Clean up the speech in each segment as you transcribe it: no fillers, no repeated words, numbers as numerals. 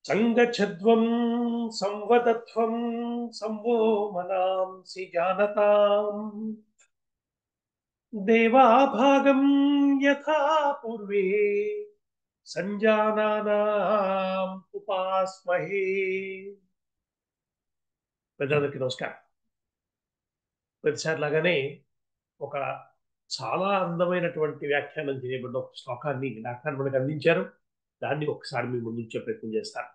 సంగచ్ఛద్వం సంవదత్వం సంవో మనాంసి జానతాం దేవాభాగం యథా పూర్వే సంజానానాం ఉపాస్మహే. పెద్దలందరికీ నమస్కారం. ప్రతిసారి లాగానే ఒక చాలా అందమైనటువంటి వ్యాఖ్యానం చేయబడిన ఒక శ్లోకాన్ని డాక్టర్ మనకు అందించారు. దాన్ని ఒకసారి మీ ముందుంచే ప్రయత్నం చేస్తాను.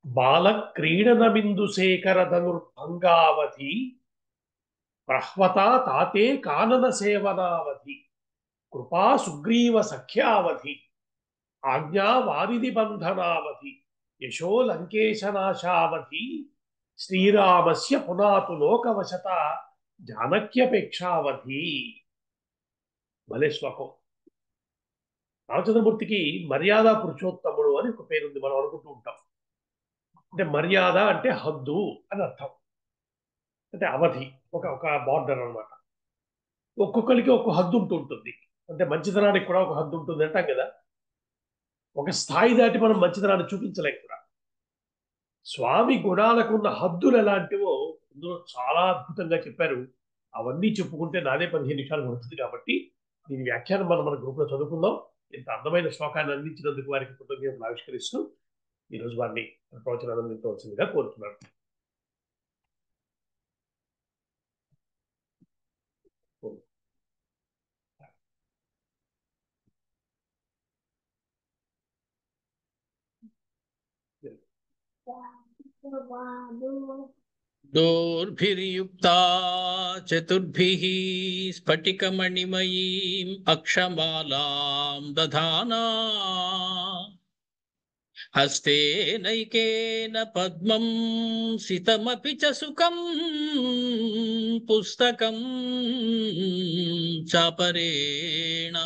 బాల క్రీడన బిందు శేఖర ధనుర్భంగావధి ప్రహ్వత తాతే కానన సేవనావధి కృపా సుగ్రీవ సఖ్యావధి ఆజ్ఞా వారిధి బంధనావధి యశో లంకేశనాశావధి శ్రీరామస్య పునాతు లోకవశత జానక్యపేక్షావధి. భలే శ్లోకం. రామచంద్రమూర్తికి మర్యాద పురుషోత్తముడు అని ఒక పేరుంది, మనం అనుకుంటూ ఉంటాం. అంటే మర్యాద అంటే హద్దు అని అర్థం, అంటే అవధి, ఒక ఒక బార్డర్ అనమాట. ఒక్కొక్కరికి ఒక హద్దు ఉంటుంటుంది. అంటే మంచితనానికి కూడా ఒక హద్దు ఉంటుంది అంటాం కదా. ఒక స్థాయి దాటి మనం మంచితనాన్ని చూపించలేం కూడా. స్వామి గుణాలకు ఉన్న హద్దులు ఎలాంటివో ఇందులో చాలా అద్భుతంగా చెప్పారు. అవన్నీ చెప్పుకుంటే నాదే 15 నిమిషాలు పడుతుంది. కాబట్టి దీని వ్యాఖ్యానం మన గ్రూప్లో చదువుకుందాం. ఇంత అందమైన శ్లోకాన్ని అందించినందుకు వారికి కృతజ్ఞతలు ఆవిష్కరిస్తూ ఈరోజు వారిని ప్రవచనం అందించవలసిందిగా కోరుతున్నాను. दोर्भिर्युक्ता चतुर्भिः स्फटिकमणिमयीम् अक्षमालां दधाना हस्ते नैकेन पद्मं सितमपि च सुखं पुस्तकं चापरेण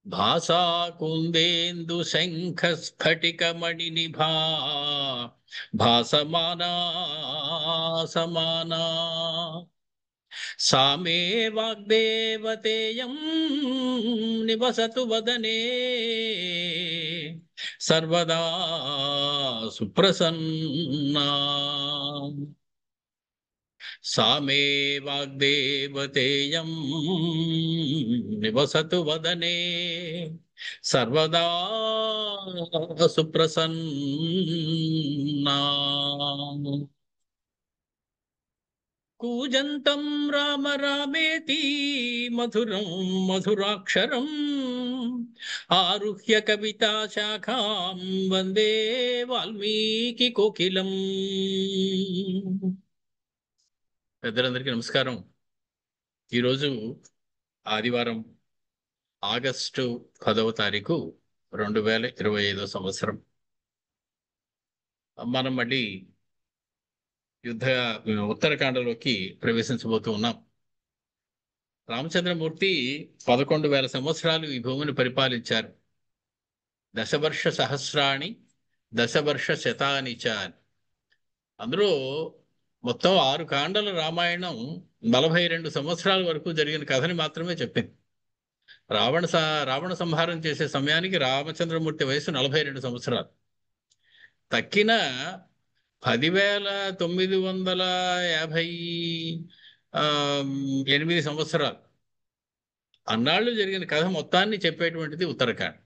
भासा कुन्देन्दु शंख स्फटिकमणिनिभा भासमाना समाना सा मे वाग्देवतेयं निवसतु वदने सर्वदा सुप्रसन्ना. सा मे वाग्देवतेयं निवसतु वदने सर्वदा सुप्रसन्ना. कूजन्तं राम रामेति मधुरं मधुराक्षरम् आरुह्य कविता शाखां वन्दे वाल्मीकि कोकिलम्. పెద్దలందరికీ నమస్కారం. ఈరోజు ఆదివారం ఆగస్టు 10వ తారీఖు 2025 సంవత్సరం. మనం మళ్ళీ ఉత్తరకాండలోకి ప్రవేశించబోతూ ఉన్నాం. రామచంద్రమూర్తి 11,000 సంవత్సరాలు ఈ భూమిని పరిపాలించారు. దశవర్ష సహస్రాణి దశవర్ష శతాని చ. అందులో మొత్తం 6 కాండల రామాయణం 42 సంవత్సరాల వరకు జరిగిన కథని మాత్రమే చెప్పింది. రావణ సంహారం చేసే సమయానికి రామచంద్రమూర్తి వయసు 42 సంవత్సరాలు. తక్కిన 10,958 సంవత్సరాలు అన్నాళ్ళు జరిగిన కథ మొత్తాన్ని చెప్పేటువంటిది ఉత్తరకాండ.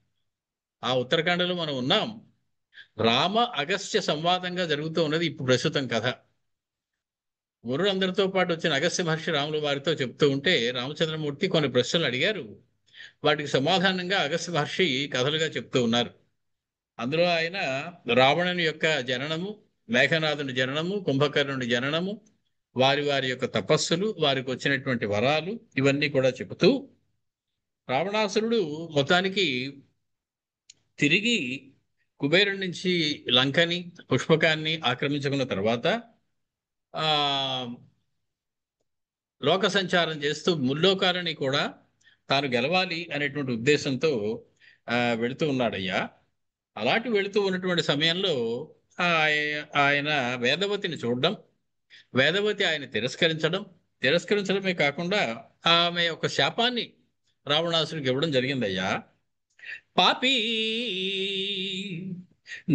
ఆ ఉత్తరకాండలో మనం ఉన్నాం. రామ అగస్త్య సంవాదంగా జరుగుతూ ఉన్నది ఇప్పుడు ప్రస్తుతం కథ. గురువులందరితో పాటు వచ్చిన అగస్త్య మహర్షి రాముల వారితో చెప్తూ ఉంటే రామచంద్రమూర్తి కొన్ని ప్రశ్నలు అడిగారు. వాటికి సమాధానంగా అగస్త్య మహర్షి కథలుగా చెప్తూ ఉన్నారు. అందులో ఆయన రావణుని యొక్క జననము, మేఘనాథుని జననము, కుంభకర్ణుని జననము, వారి వారి యొక్క తపస్సులు, వారికి వచ్చినటువంటి వరాలు, ఇవన్నీ కూడా చెబుతూ రావణాసురుడు మొత్తానికి తిరిగి కుబేరుడి నుంచి లంకని, పుష్పకాన్ని ఆక్రమించుకున్న తర్వాత లోక సంచారం చేస్తూ ముల్లోకాలని కూడా తాను గెలవాలి అనేటువంటి ఉద్దేశంతో వెళుతూ ఉన్నాడయ్యా. అలాంటి వెళుతూ ఉన్నటువంటి సమయంలో ఆయన వేదవతిని చూడడం, వేదవతి ఆయన తిరస్కరించడమే కాకుండా ఆమె యొక్క శాపాన్ని రావణాసుడికి ఇవ్వడం జరిగిందయ్యా. పాపీ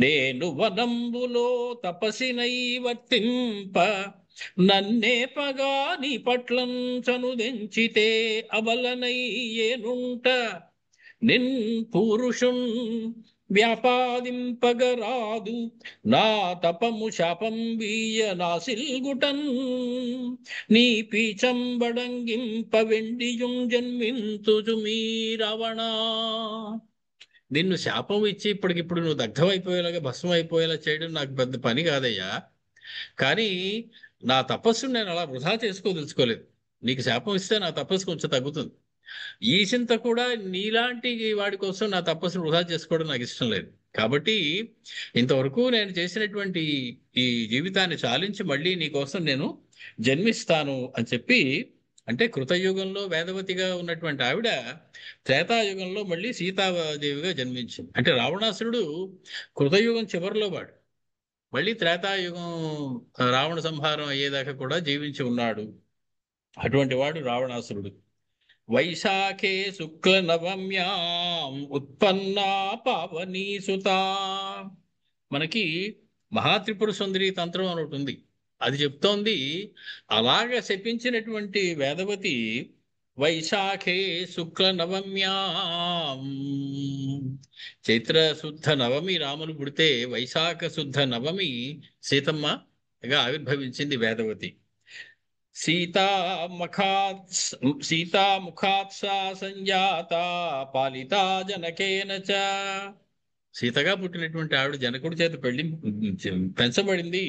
నేను వనంబులో తపసినై వర్తింప నన్నే పగా నీ పట్లం చనుదెంచితే అవలనై ఏనుంట నిన్ పూరుషుం వ్యాపాదింపగరాదు నా తపము శాపం వీయ నాసిల్గుటన్ నీ పీచంబడంగింప వెండియుం జన్మింతుజు మీ రావణా. నిన్ను శాపం ఇచ్చి ఇప్పటికిప్పుడు నువ్వు దగ్ధమైపోయేలాగా భస్మం అయిపోయేలా చేయడం నాకు పెద్ద పని కాదయ్యా. కానీ నా తపస్సును నేను అలా వృధా చేసుకోదలుచుకోలేదు. నీకు శాపం ఇస్తే నా తపస్సు కొంచెం తగ్గుతుంది. ఈ చింత కూడా నీలాంటి వాడి కోసం నా తపస్సును వృధా చేసుకోవడం నాకు ఇష్టం లేదు. కాబట్టి ఇంతవరకు నేను చేసినటువంటి ఈ జీవితాన్ని చాలించి మళ్ళీ నీ కోసం నేను జన్మిస్తాను అని చెప్పి, అంటే కృతయుగంలో వేదవతిగా ఉన్నటువంటి ఆవిడ త్రేతాయుగంలో మళ్ళీ సీతాదేవిగా జన్మించింది. అంటే రావణాసురుడు కృతయుగం చివరిలో వాడు, మళ్ళీ త్రేతాయుగం రావణ సంహారం అయ్యేదాకా కూడా జీవించి ఉన్నాడు. అటువంటి వాడు రావణాసురుడు. వైశాఖే శుక్ల నవమ్యాం ఉత్పన్నా పావనీ సుత. మనకి మహాత్రిపుర సుందరి తంత్రం అని ఒకటి ఉంది, అది చెప్తోంది అలాగ శపించినటువంటి వేదవతి వైశాఖే శుక్ల నవమ్యాం, చైత్ర శుద్ధ నవమి రాములు పుడితే వైశాఖ శుద్ధ నవమి సీతమ్మగా ఆవిర్భవించింది వేదవతి. సీతాముఖాత్సా సంజాత పాలితా జనకేన చ. సీతగా పుట్టినటువంటి ఆవిడ జనకుడి చేత పెంచబడింది.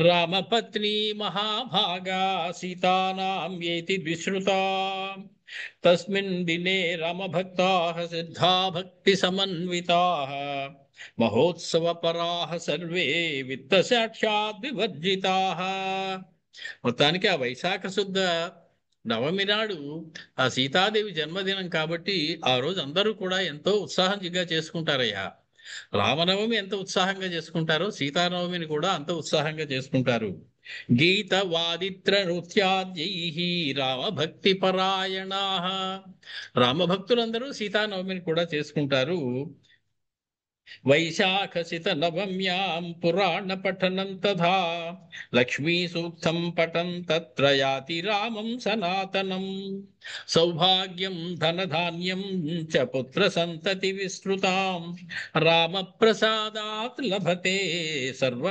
రామపత్ని మహాభాగా సీతానాం ఏతి విశ్రుత. తస్మిన్ దినే రామభక్తాః సిద్ధా భక్తి సమన్వితాః మహోత్సవ పరాః సర్వే విత్త సాక్షాత్ వివర్జితాః. మొత్తానికి ఆ వైశాఖ శుద్ధ నవమి నాడు ఆ సీతాదేవి జన్మదినం కాబట్టి ఆ రోజు అందరూ కూడా ఎంతో ఉత్సాహంగా చేసుకుంటారయ్యా. రామనవమి ఎంత ఉత్సాహంగా చేసుకుంటారో సీతానవమిని కూడా అంత ఉత్సాహంగా చేసుకుంటారు. గీత వాదిత్ర నృత్యాద్యై రామభక్తి పరాయణాః. రామభక్తులందరూ సీతానవమిని కూడా చేసుకుంటారు. వైశాఖసిత నవమ్యాం పురాణ పఠనం తథా లక్ష్మీ సూక్తం పఠం తత్ర యాతి రామం సనాతనం. సౌభాగ్యం ధనధాన్యం చ పుత్ర సంతతి విస్తృతాం రామ ప్రసాదాత్ లభతే సర్వ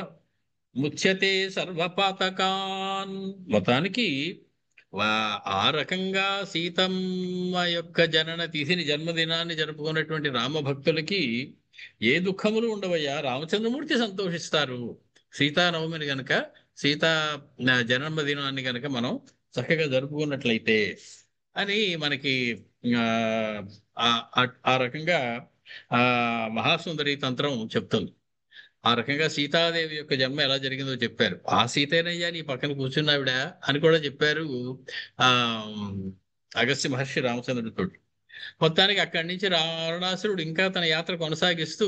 ముచ్యతే సర్వపాతకాన్. మొత్తానికి ఆ రకంగా సీతమ్మ యొక్క జనన తిథిని జన్మదినాన్ని జరుపుకున్నటువంటి రామభక్తులకి ఏ దుఃఖములు ఉండవయ్యా. రామచంద్రమూర్తి సంతోషిస్తారు సీతానవమిని గనక, సీతా జన్మదినాన్ని గనక మనం చక్కగా జరుపుకున్నట్లయితే అని మనకి ఆ రకంగా ఆ మహాసుందరి తంత్రం చెప్తుంది. ఆ రకంగా సీతాదేవి యొక్క జన్మ ఎలా జరిగిందో చెప్పారు. ఆ సీతేనయ్యా నీ పక్కన కూర్చున్నావిడ అని కూడా చెప్పారు ఆ అగస్త్య మహర్షి రామచంద్రుడితో. మొత్తానికి అక్కడి నుంచి రావణాసురుడు ఇంకా తన యాత్ర కొనసాగిస్తూ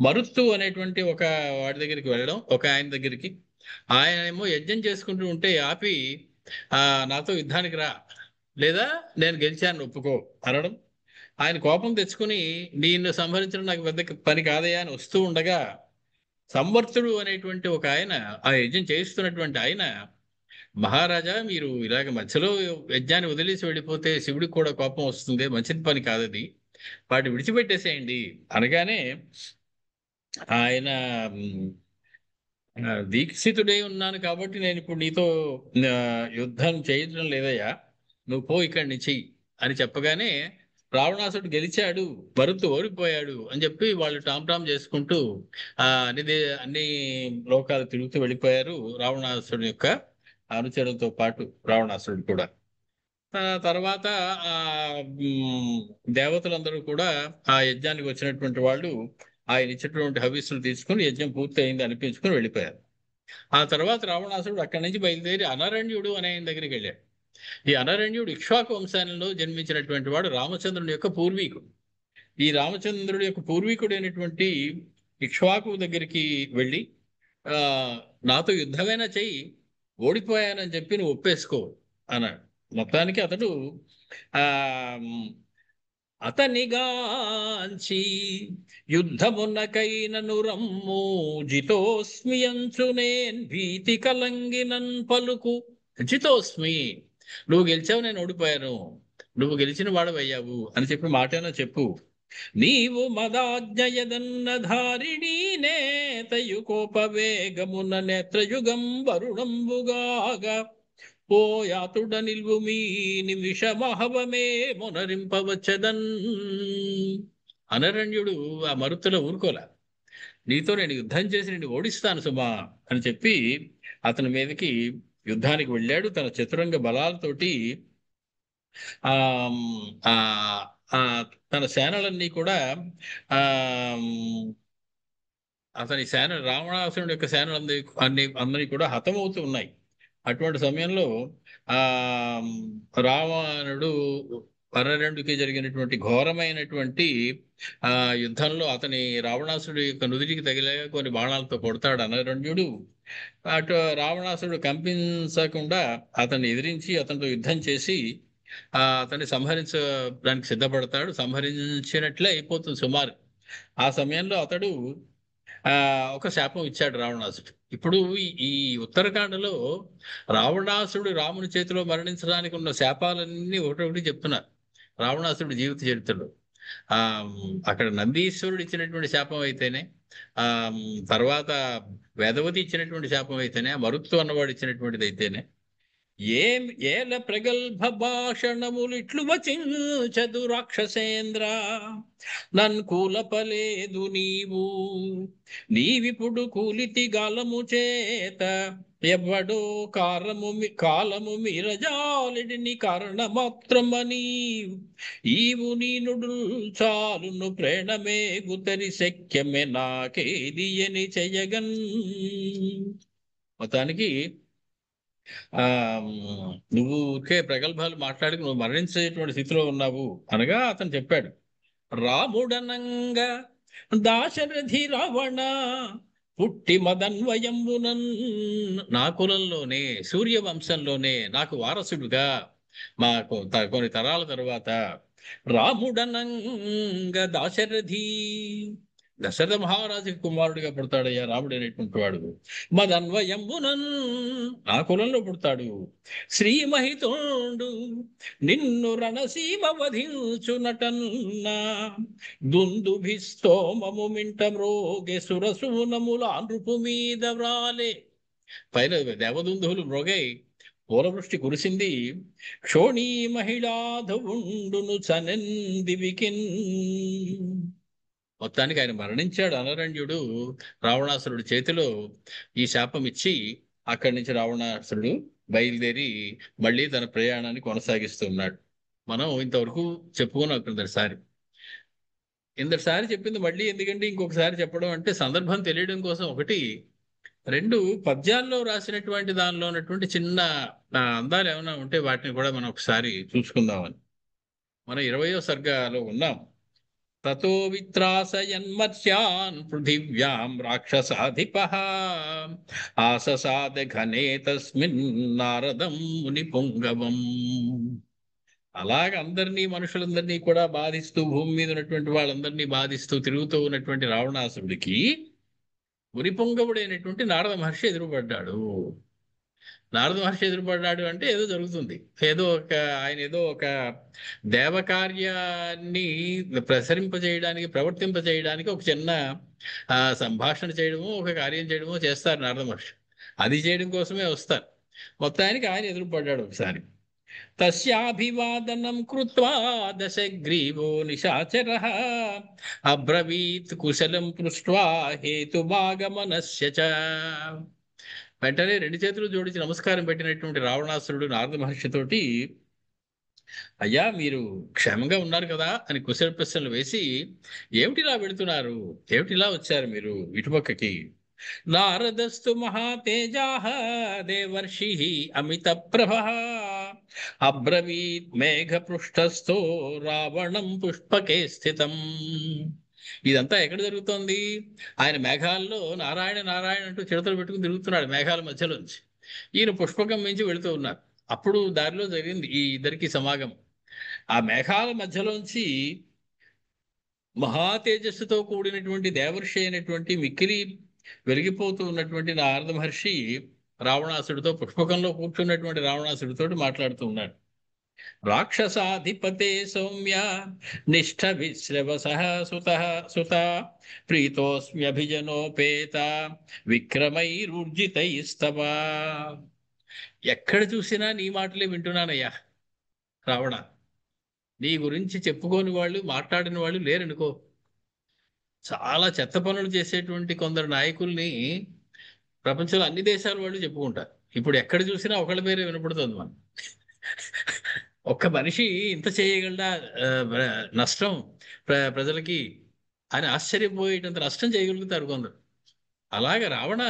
మరుత్తు అనేటువంటి ఒక వాడి దగ్గరికి వెళ్ళడం, ఒక ఆయన దగ్గరికి. ఆయన ఏమో యజ్ఞం చేసుకుంటూ ఉంటే ఆపి నాతో యుద్ధానికి రా, లేదా నేను గెలిచాను ఒప్పుకో అనడం. ఆయన కోపం తెచ్చుకుని నిన్ను సంహరించడం నాకు పెద్ద పని కాదయ్యా అని వస్తూ ఉండగా సంవర్తుడు అనేటువంటి ఒక ఆయన, ఆ యజ్ఞం చేయిస్తున్నటువంటి ఆయన, మహారాజా మీరు ఇలాగ మధ్యలో యజ్ఞాన్ని వదిలేసి వెళ్ళిపోతే శివుడికి కూడా కోపం వస్తుంది, మంచిది పని కాదది, వాటిని విడిచిపెట్టేసేయండి అనగానే ఆయన దీక్షితుడై ఉన్నాను కాబట్టి నేను ఇప్పుడు నీతో యుద్ధం చేయడం లేదయ్యా, నువ్వు పో ఇక్కడి నుంచి అని చెప్పగానే రావణాసుడు గెలిచాడు, భరత్ ఓడిపోయాడు అని చెప్పి వాళ్ళు టామ్ చేసుకుంటూ అన్ని లోకాలు తిరుగుతూ వెళ్ళిపోయారు రావణాసుడి యొక్క అనుచరులతో పాటు రావణాసురుడు కూడా. తర్వాత ఆ దేవతలందరూ కూడా ఆ యజ్ఞానికి వచ్చినటువంటి వాళ్ళు ఆయన ఇచ్చినటువంటి హవిస్సులు తీసుకుని యజ్ఞం పూర్తి అయింది అనిపించుకుని వెళ్ళిపోయారు. ఆ తర్వాత రావణాసురుడు అక్కడి నుంచి బయలుదేరి అనరణ్యుడు అనే ఆయన దగ్గరికి వెళ్ళాడు. ఈ అనరణ్యుడు ఇక్ష్వాకు వంశాలలో జన్మించినటువంటి వాడు రామచంద్రుని యొక్క పూర్వీకుడు. ఈ రామచంద్రుడి యొక్క పూర్వీకుడైనటువంటి ఇక్ష్వాకు దగ్గరికి వెళ్ళి నాతో యుద్ధమైనా చెయ్యి, ఓడిపోయానని చెప్పి నువ్వు ఒప్పేసుకో అన్నాడు. మొత్తానికి అతడు అతనిగాంచి యుద్ధమునకైనను రమ్ము జితోస్మి అంచునేన్ భీతి కలంగినన్ పలుకు. జితోస్మి, నువ్వు గెలిచావు, నేను ఓడిపోయాను, నువ్వు గెలిచిన వాడవయ్యావు అని చెప్పి మాటైనా చెప్పు. నీవు మదాజ్ఞయదన్న ధారిణీ నేతయు కోపవేగమున నేత్రయుగం వరుణంబుగాగా ఓ యాతుడ నిల్వు మీ నిమిషమహవమే మొనరింపవచ్చదన్. అనరణ్యుడు ఆ మరుతులో ఊరుకోలే. నీతో నేను యుద్ధం చేసి నిన్ను ఓడిస్తాను సుమా అని చెప్పి అతని మీదకి యుద్ధానికి వెళ్ళాడు. తన చతురంగ బలాలతోటి ఆ ఆ ఆ తన సేనలన్నీ కూడా ఆ అతని సేన, రావణాసురుడి యొక్క సేనలందరి అందరి కూడా హతమవుతూ ఉన్నాయి. అటువంటి సమయంలో ఆ రావణుడు పరరెండుకి జరిగినటువంటి ఘోరమైనటువంటి ఆ యుద్ధంలో అతని రావణాసురుడి యొక్క నుదిటికి తగిలే కొన్ని బాణాలతో కొడతాడు అనరణ్యుడు. అటు రావణాసురుడు కంపించకుండా అతన్ని ఎదిరించి అతనితో యుద్ధం చేసి అతన్ని సంహరించడానికి సిద్ధపడతాడు. సంహరించినట్లే అయిపోతుంది సుమారు. ఆ సమయంలో అతడు ఒక శాపం ఇచ్చాడు రావణాసుడు. ఇప్పుడు ఈ ఉత్తరకాండలో రావణాసుడు రాముని చేతిలో మరణించడానికి ఉన్న శాపాలన్నీ ఒకటొకటి చెప్తున్నారు రావణాసుడి జీవిత చరిత్రలో. ఆ అక్కడ నందీశ్వరుడు ఇచ్చినటువంటి శాపం అయితేనే, ఆ తర్వాత వేదవతి ఇచ్చినటువంటి శాపం అయితేనే, మరుత్తు అన్నవాడు ఇచ్చినటువంటిది అయితేనే, ఏల ప్రగల్భ భాషణములిట్లు వచించదు రాక్షసేంద్ర నన్కూలపలేదు నీవు. నీవిప్పుడు కూలితి గాలము చేత ఎవ్వడో కాలము మీరజాలిడిని కారణమాత్రమని ఈవు నీనుడు చాలును ప్రేణమే గుతరి శక్యమే నాకేది అని చెయ్యగన్. మొత్తానికి నువ్వు ఊరికే ప్రగల్భాలు మాట్లాడి నువ్వు మరణించేటువంటి స్థితిలో ఉన్నావు అనగా అతను చెప్పాడు. రాముడనంగా దాశరథి రావణ పుట్టి మదన్వయంబునన్, నా కులంలోనే సూర్యవంశంలోనే నాకు వారసుడుగా మాకు కొన్ని తరాల తరువాత రాముడనంగా దాశరథి, దశరథ మహారాజుకి కుమారుడిగా పుడతాడయ్యా రాముడు అనేటువంటి వాడు. మదన్వయంబునన్, నా కులంలో పుడతాడు. శ్రీమహితోండు నిన్ను రణసీమ వధించునటన్నా దుందుభిస్తోమము మింట మ్రోగే సురసూనముల నృపు మీద వ్రాలే. పైన దేవదుందువులు మ్రోగాయి, పూలవృష్టి కురిసింది. క్షోణీ మహిళాధవుండును చనందివికిన్. మొత్తానికి ఆయన మరణించాడు అనరణ్యుడు రావణాసురుడి చేతిలో ఈ శాపం ఇచ్చి. అక్కడి నుంచి రావణాసురుడు బయలుదేరి మళ్ళీ తన ప్రయాణాన్ని కొనసాగిస్తున్నాడు. మనం ఇంతవరకు చెప్పుకున్నాం ఇందటిసారి చెప్పింది మళ్ళీ ఎందుకంటే ఇంకొకసారి చెప్పడం అంటే సందర్భం తెలియడం కోసం. ఒకటి, రెండు, పద్యాల్లో రాసినటువంటి దానిలో ఉన్నటువంటి చిన్న అందాలు ఏమైనా ఉంటే వాటిని కూడా మనం ఒకసారి చూసుకుందామని. మనం 20వ సర్గలో ఉన్నాం. తతో విత్రాసయన్మర్త్యాన్ పృథివ్యాం రాక్షసాధిపః ఆససాద ఘనే తస్మిన్ నారదం ముని పుంగవం. అలాగ అందరినీ, మనుషులందరినీ కూడా బాధిస్తూ, భూమి మీద ఉన్నటువంటి వాళ్ళందరినీ బాధిస్తూ తిరుగుతూ ఉన్నటువంటి రావణాసురుడికి మునిపుంగవుడైనటువంటి నారద మహర్షి ఎదురుపడ్డాడు. నారద మహర్షి ఎదురుపడ్డాడు అంటే ఏదో జరుగుతుంది, ఆయన ఏదో ఒక దేవకార్యాన్ని ప్రసరింపజేయడానికి, ప్రవర్తింపజేయడానికి ఒక చిన్న సంభాషణ చేయడమో, ఒక కార్యం చేయడమో చేస్తారు నారద మహర్షి. అది చేయడం కోసమే వస్తారు. మొత్తానికి ఆయన ఎదురుపడ్డాడు ఒకసారి. తస్యాభివాదనం కృత్వా దశగ్రీవో నిశాచరః అబ్రవీత్ కుశలం పృష్ట్వా హేతుమాగమనస్య చ. వెంటనే 2 చేతులు జోడించి నమస్కారం పెట్టినటువంటి రావణాసురుడు నారద మహర్షితోటి, అయ్యా మీరు క్షేమంగా ఉన్నారు కదా అని కుశల ప్రశ్నలు వేసి, ఏమిటిలా వెళుతున్నారు, ఏమిటిలా వచ్చారు మీరు ఇటుపక్కకి? నారదస్తు మహాతేజాః దేవర్షిః అమిత ప్రభః అబ్రవీత్ మేఘపృష్ఠస్థో రావణం పుష్పకే స్థితం. ఇదంతా ఎక్కడ జరుగుతోంది? ఆయన మేఘాల్లో నారాయణ నారాయణ అంటూ చిడతలు పెట్టుకుని తిరుగుతున్నాడు మేఘాల మధ్యలోంచి. ఈయన పుష్పకం మించి వెళుతూ ఉన్నారు. అప్పుడు దారిలో జరిగింది ఈ ఇద్దరికి సమాగమం. ఆ మేఘాల మధ్యలోంచి మహా తేజస్సుతో కూడినటువంటి దేవర్షి అయినటువంటి మిక్కిలి వెలిగిపోతూ ఉన్నటువంటి నారద మహర్షి రావణాసుడితో, పుష్పకంలో కూర్చున్నటువంటి రావణాసుడితో మాట్లాడుతూ ఉన్నాడు. రాక్షసాధిపతే సౌమ్య నిష్ఠ విశ్రవస సుత సుత ప్రీతోస్మ్యభిజనోపేత విక్రమైరుర్జితైస్తవ. ఎక్కడ చూసినా నీ మాటలే వింటున్నానయ్యా రావణ. నీ గురించి చెప్పుకోని వాళ్ళు, మాట్లాడిన వాళ్ళు లేరనుకో. చాలా చెత్త పనులు చేసేటువంటి కొందరు నాయకుల్ని ప్రపంచంలో అన్ని దేశాల వాళ్ళు చెప్పుకుంటారు. ఇప్పుడు ఎక్కడ చూసినా ఒకళ్ళ పేరే వినపడుతుంది మనం. ఒక్క మనిషి ఇంత చేయగలడా, నష్టం ప్రజలకి అని ఆశ్చర్యపోయేటంత నష్టం చేయగలుగుతారు కొందరు. అలాగే రావణ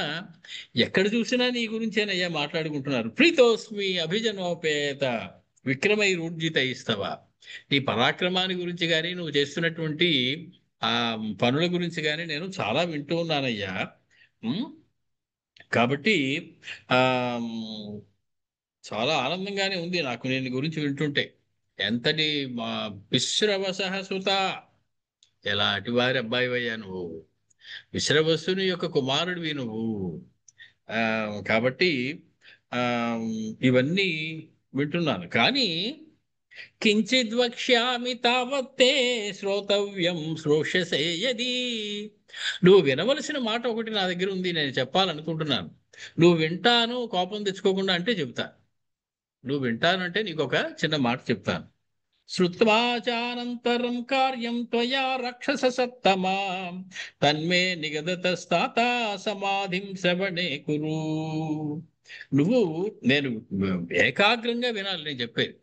ఎక్కడ చూసినా నీ గురించేనయ్యా మాట్లాడుకుంటున్నారు. ప్రీతోస్మి అభిజనోపేత విక్రమై రూర్జిత ఇస్తవ. నీ పరాక్రమాన్ని గురించి కానీ, నువ్వు చేస్తున్నటువంటి ఆ పనుల గురించి కానీ నేను చాలా వింటూ ఉన్నానయ్యా. కాబట్టి ఆ చాలా ఆనందంగానే ఉంది నాకు నేను గురించి వింటుంటే. ఎంతటి మా విశ్రవస సుత, ఎలాంటి వారి అబ్బాయివయ్యా నువ్వు, విశ్రవసుని యొక్క కుమారుడివి నువ్వు. కాబట్టి ఆ ఇవన్నీ వింటున్నాను. కానీ కించిద్ వక్ష్యామి తావత్తే శ్రోతవ్యం శ్రోష్యసే యది. నువ్వు వినవలసిన మాట ఒకటి నా దగ్గర ఉంది, నేను చెప్పాలనుకుంటున్నాను. నువ్వు వింటాను, కోపం తెచ్చుకోకుండా అంటే చెప్తా. నువ్వు వింటానంటే నీకు ఒక చిన్న మాట చెప్తాను. శ్రుత్వాచానంతరం కార్యం త్వయా రక్షస సత్తమా తన్మే నిగదతస్తాత సమాధిం శ్రవణే కురు. నువ్వు నేను ఏకాగ్రంగా వినాలి నేను చెప్పేది.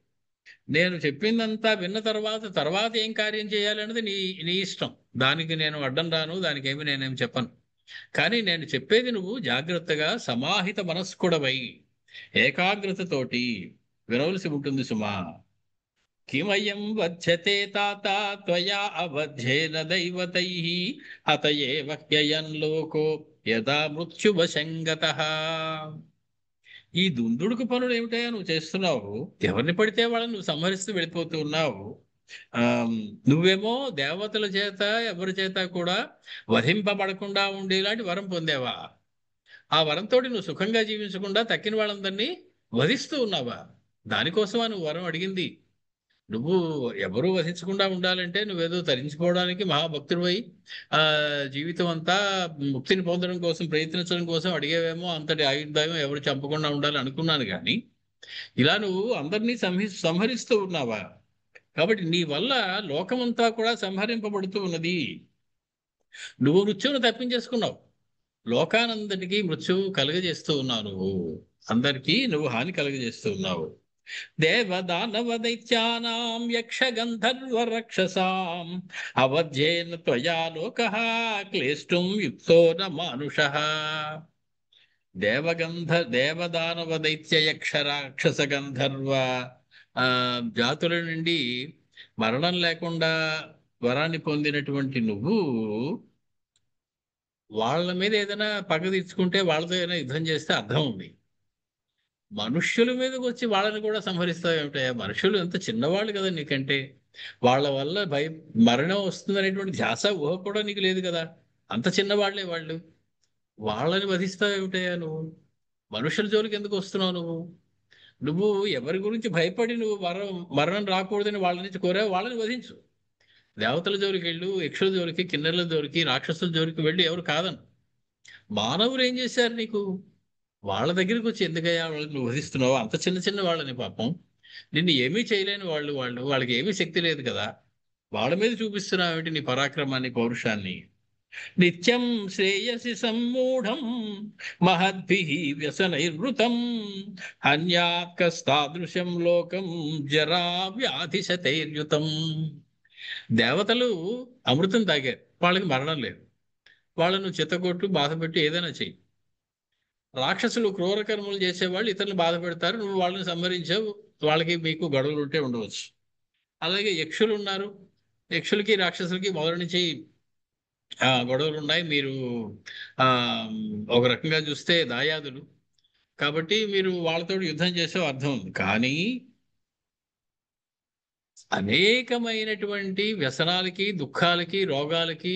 నేను చెప్పిందంతా విన్న తర్వాత ఏం కార్యం చేయాలన్నది నీ నీ ఇష్టం. దానికి నేను అడ్డం రాను, దానికి ఏమి నేనేం చెప్పను. కానీ నేను చెప్పేది నువ్వు జాగ్రత్తగా సమాహిత మనస్కుడవై ఏకాగ్రతతోటి వినవలసి ఉంటుంది సుమా. కిమయం వధ్యతే తాత త్వయా అవధ్యేన దైవతైః అతయేవ హ్యయం లోకో యదా మృత్యువశంగతః. ఈ దుందుడుకు పనులు ఏమిటయా నువ్వు చేస్తున్నావు? ఎవరిని పడితే వాళ్ళని నువ్వు సంహరిస్తూ వెళ్ళిపోతూ ఉన్నావు. ఆ నువ్వేమో దేవతల చేత ఎవరి చేత కూడా వధింపబడకుండా ఉండేలాంటి వరం పొందావా? ఆ వరంతో నువ్వు సుఖంగా జీవించకుండా తక్కిన వాళ్ళందరినీ వధిస్తూ ఉన్నావా? దానికోసమా నువ్వు వరం అడిగింది? నువ్వు ఎవరూ వధించకుండా ఉండాలంటే నువ్వేదో తరించిపోవడానికి మహాభక్తుడివై ఆ జీవితం అంతా ముక్తిని పొందడం కోసం ప్రయత్నించడం కోసం అడిగేవేమో అంతటి ఆయుర్దాయం, ఎవరు చంపకుండా ఉండాలి అనుకున్నాను. కానీ ఇలా నువ్వు అందరినీ సంహరిస్తూ ఉన్నావా? కాబట్టి నీ వల్ల లోకమంతా కూడా సంహరింపబడుతూ ఉన్నది. నువ్వు మృత్యువును తప్పించేసుకున్నావు, లోకానందరికీ మృత్యువు కలుగజేస్తూ ఉన్నావు. నువ్వు అందరికీ నువ్వు హాని కలుగజేస్తూ ఉన్నావు. దేవదానవ దైత్యానాం యక్ష గంధర్వ రక్షసాం అవధ్యేన త్వయా లోకః క్లేష్టం యుక్తో న మానుషః. దేవదానవ దైత్య యక్ష రాక్షస గంధర్వ జాతుల నుండి మరణం లేకుండా వరాన్ని పొందినటువంటి నువ్వు వాళ్ళ మీద ఏదైనా పగ తీర్చుకుంటే, వాళ్ళతో ఏదైనా యుద్ధం చేస్తే అర్థం ఉంది. మనుష్యుల మీదకి వచ్చి వాళ్ళని కూడా సంహరిస్తావేమిటయా? మనుషులు ఎంత చిన్నవాళ్ళు కదా నీకంటే. వాళ్ళ వల్ల మరణం వస్తుందనేటువంటి ధ్యాస, ఊహ కూడా నీకు లేదు కదా. అంత చిన్నవాళ్లే వాళ్ళు. వాళ్ళని వధిస్తావేమిటయా నువ్వు? మనుషుల జోలికి ఎందుకు వస్తున్నావు నువ్వు? నువ్వు ఎవరి గురించి భయపడి నువ్వు మరణం రాకూడదని వాళ్ళ నుంచి కోరావు? వాళ్ళని వధించు. దేవతల జోలికి వెళ్ళు, యక్షుల జోలికి, కిన్నెర్ల జోలికి, రాక్షసుల జోలికి వెళ్ళి ఎవరు కాదను. మానవులు ఏం చేశారు నీకు? వాళ్ళ దగ్గరికి వచ్చి ఎందుకయ్యా వాళ్ళని నువ్వు వధిస్తున్నావు? అంత చిన్న చిన్న వాళ్ళని పాపం, నిన్ను ఏమీ చేయలేని వాళ్ళకి ఏమీ శక్తి లేదు కదా. వాళ్ళ మీద చూపిస్తున్నావు ఏమిటి నీ పరాక్రమాన్ని, పౌరుషాన్ని? నిత్యం శ్రేయసి సమ్మూఢం మహద్భిః వ్యసనైర్వృతం హన్యాత్కస్తాదృశం లోకం జరా వ్యాధి శతైర్యుతం. దేవతలు అమృతం తాగారు, వాళ్ళకి మరణం లేదు. వాళ్ళను చిత్తగొట్టు, బాధపెట్టి ఏదైనా చెయ్యి. రాక్షసులు క్రూరకర్మలు చేసేవాళ్ళు ఇతరులు బాధ పెడతారు, నువ్వు వాళ్ళని సంహరించావు. వాళ్ళకి మీకు గొడవలు ఉంటే ఉండవచ్చు. అలాగే యక్షులు ఉన్నారు, యక్షులకి రాక్షసులకి మొదటి నుంచి గొడవలు ఉన్నాయి. మీరు ఆ ఒక రకంగా చూస్తే దాయాదులు, కాబట్టి మీరు వాళ్ళతో యుద్ధం చేసే అర్థం ఉంది. కానీ అనేకమైనటువంటి వ్యసనాలకి, దుఃఖాలకి, రోగాలకి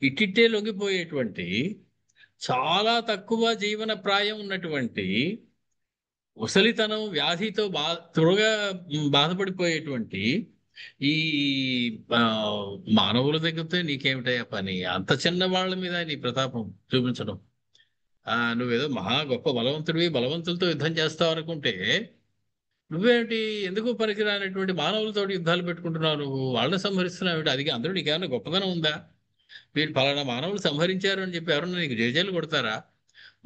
ఇట్టిట్టే లొంగిపోయేటువంటి, చాలా తక్కువ జీవన ప్రాయం ఉన్నటువంటి, ముసలితనం వ్యాధితో త్వరగా బాధపడిపోయేటువంటి ఈ మానవుల దగ్గరతో నీకేమిటయ్యా పని? అంత చిన్న వాళ్ళ మీద నీ ప్రతాపం చూపించడం. నువ్వేదో మహా గొప్ప బలవంతుడివి, బలవంతులతో యుద్ధం చేస్తావు అనుకుంటే, నువ్వేమిటి ఎందుకు పనికిరానటువంటి మానవులతో యుద్ధాలు పెట్టుకుంటున్నావు? నువ్వు వాళ్ళని సంహరిస్తున్నావు. అది అందులో నీకేమైనా గొప్పదనం ఉందా? వీళ్ళు పలానా మానవులు సంహరించారు అని చెప్పి ఎవరన్నా నీకు జేజేలు కొడతారా?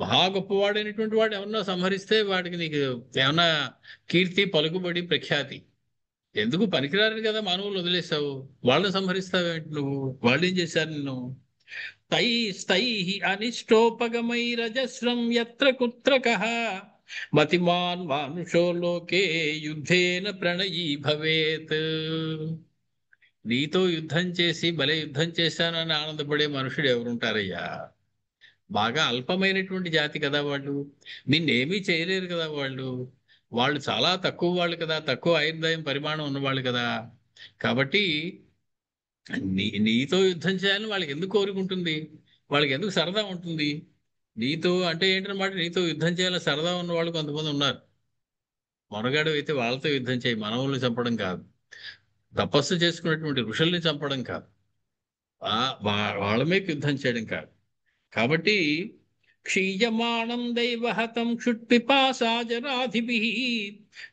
మహా గొప్పవాడైనటువంటి వాడు ఎవరన్నా సంహరిస్తే వాడికి నీకు ఏమన్నా కీర్తి, పలుకుబడి, ప్రఖ్యాతి. ఎందుకు పనికిరారని కదా మానవులు వదిలేసావు? వాళ్ళని సంహరిస్తావేంటి నువ్వు? వాళ్ళు ఏం చేశారు నిన్ను? తైస్తైః అనిష్టోపగమైరజస్రం యత్ర కుత్రకః మతిమాన్ మానుషో లోకే యుద్ధేన ప్రణయీ భవేత్. నీతో యుద్ధం చేసి భలే యుద్ధం చేశానని ఆనందపడే మనుషుడు ఎవరుంటారయ్యా? బాగా అల్పమైనటువంటి జాతి కదా వాళ్ళు. నిన్నేమీ చేయలేరు కదా వాళ్ళు. వాళ్ళు చాలా తక్కువ వాళ్ళు కదా, తక్కువ ఆయుర్దాయం పరిమాణం ఉన్నవాళ్ళు కదా. కాబట్టి నీతో యుద్ధం చేయాలని వాళ్ళకి ఎందుకు కోరుకుంటుంది? వాళ్ళకి ఎందుకు సరదా ఉంటుంది? నీతో అంటే ఏంటన్నమాట, నీతో యుద్ధం చేయాలని సరదా ఉన్న వాళ్ళు కొంతమంది ఉన్నారు. మొనగాడు అయితే వాళ్ళతో యుద్ధం చేయి, మనవుల్ని చంపడం కాదు, తపస్సు చేసుకున్నటువంటి ఋషుల్ని చంపడం కాదు, వాళ్ళ మీద యుద్ధం చేయడం కాదు. కాబట్టి క్షీయమాణం దైవహతం క్షుట్పిపాసాజరాధిభిః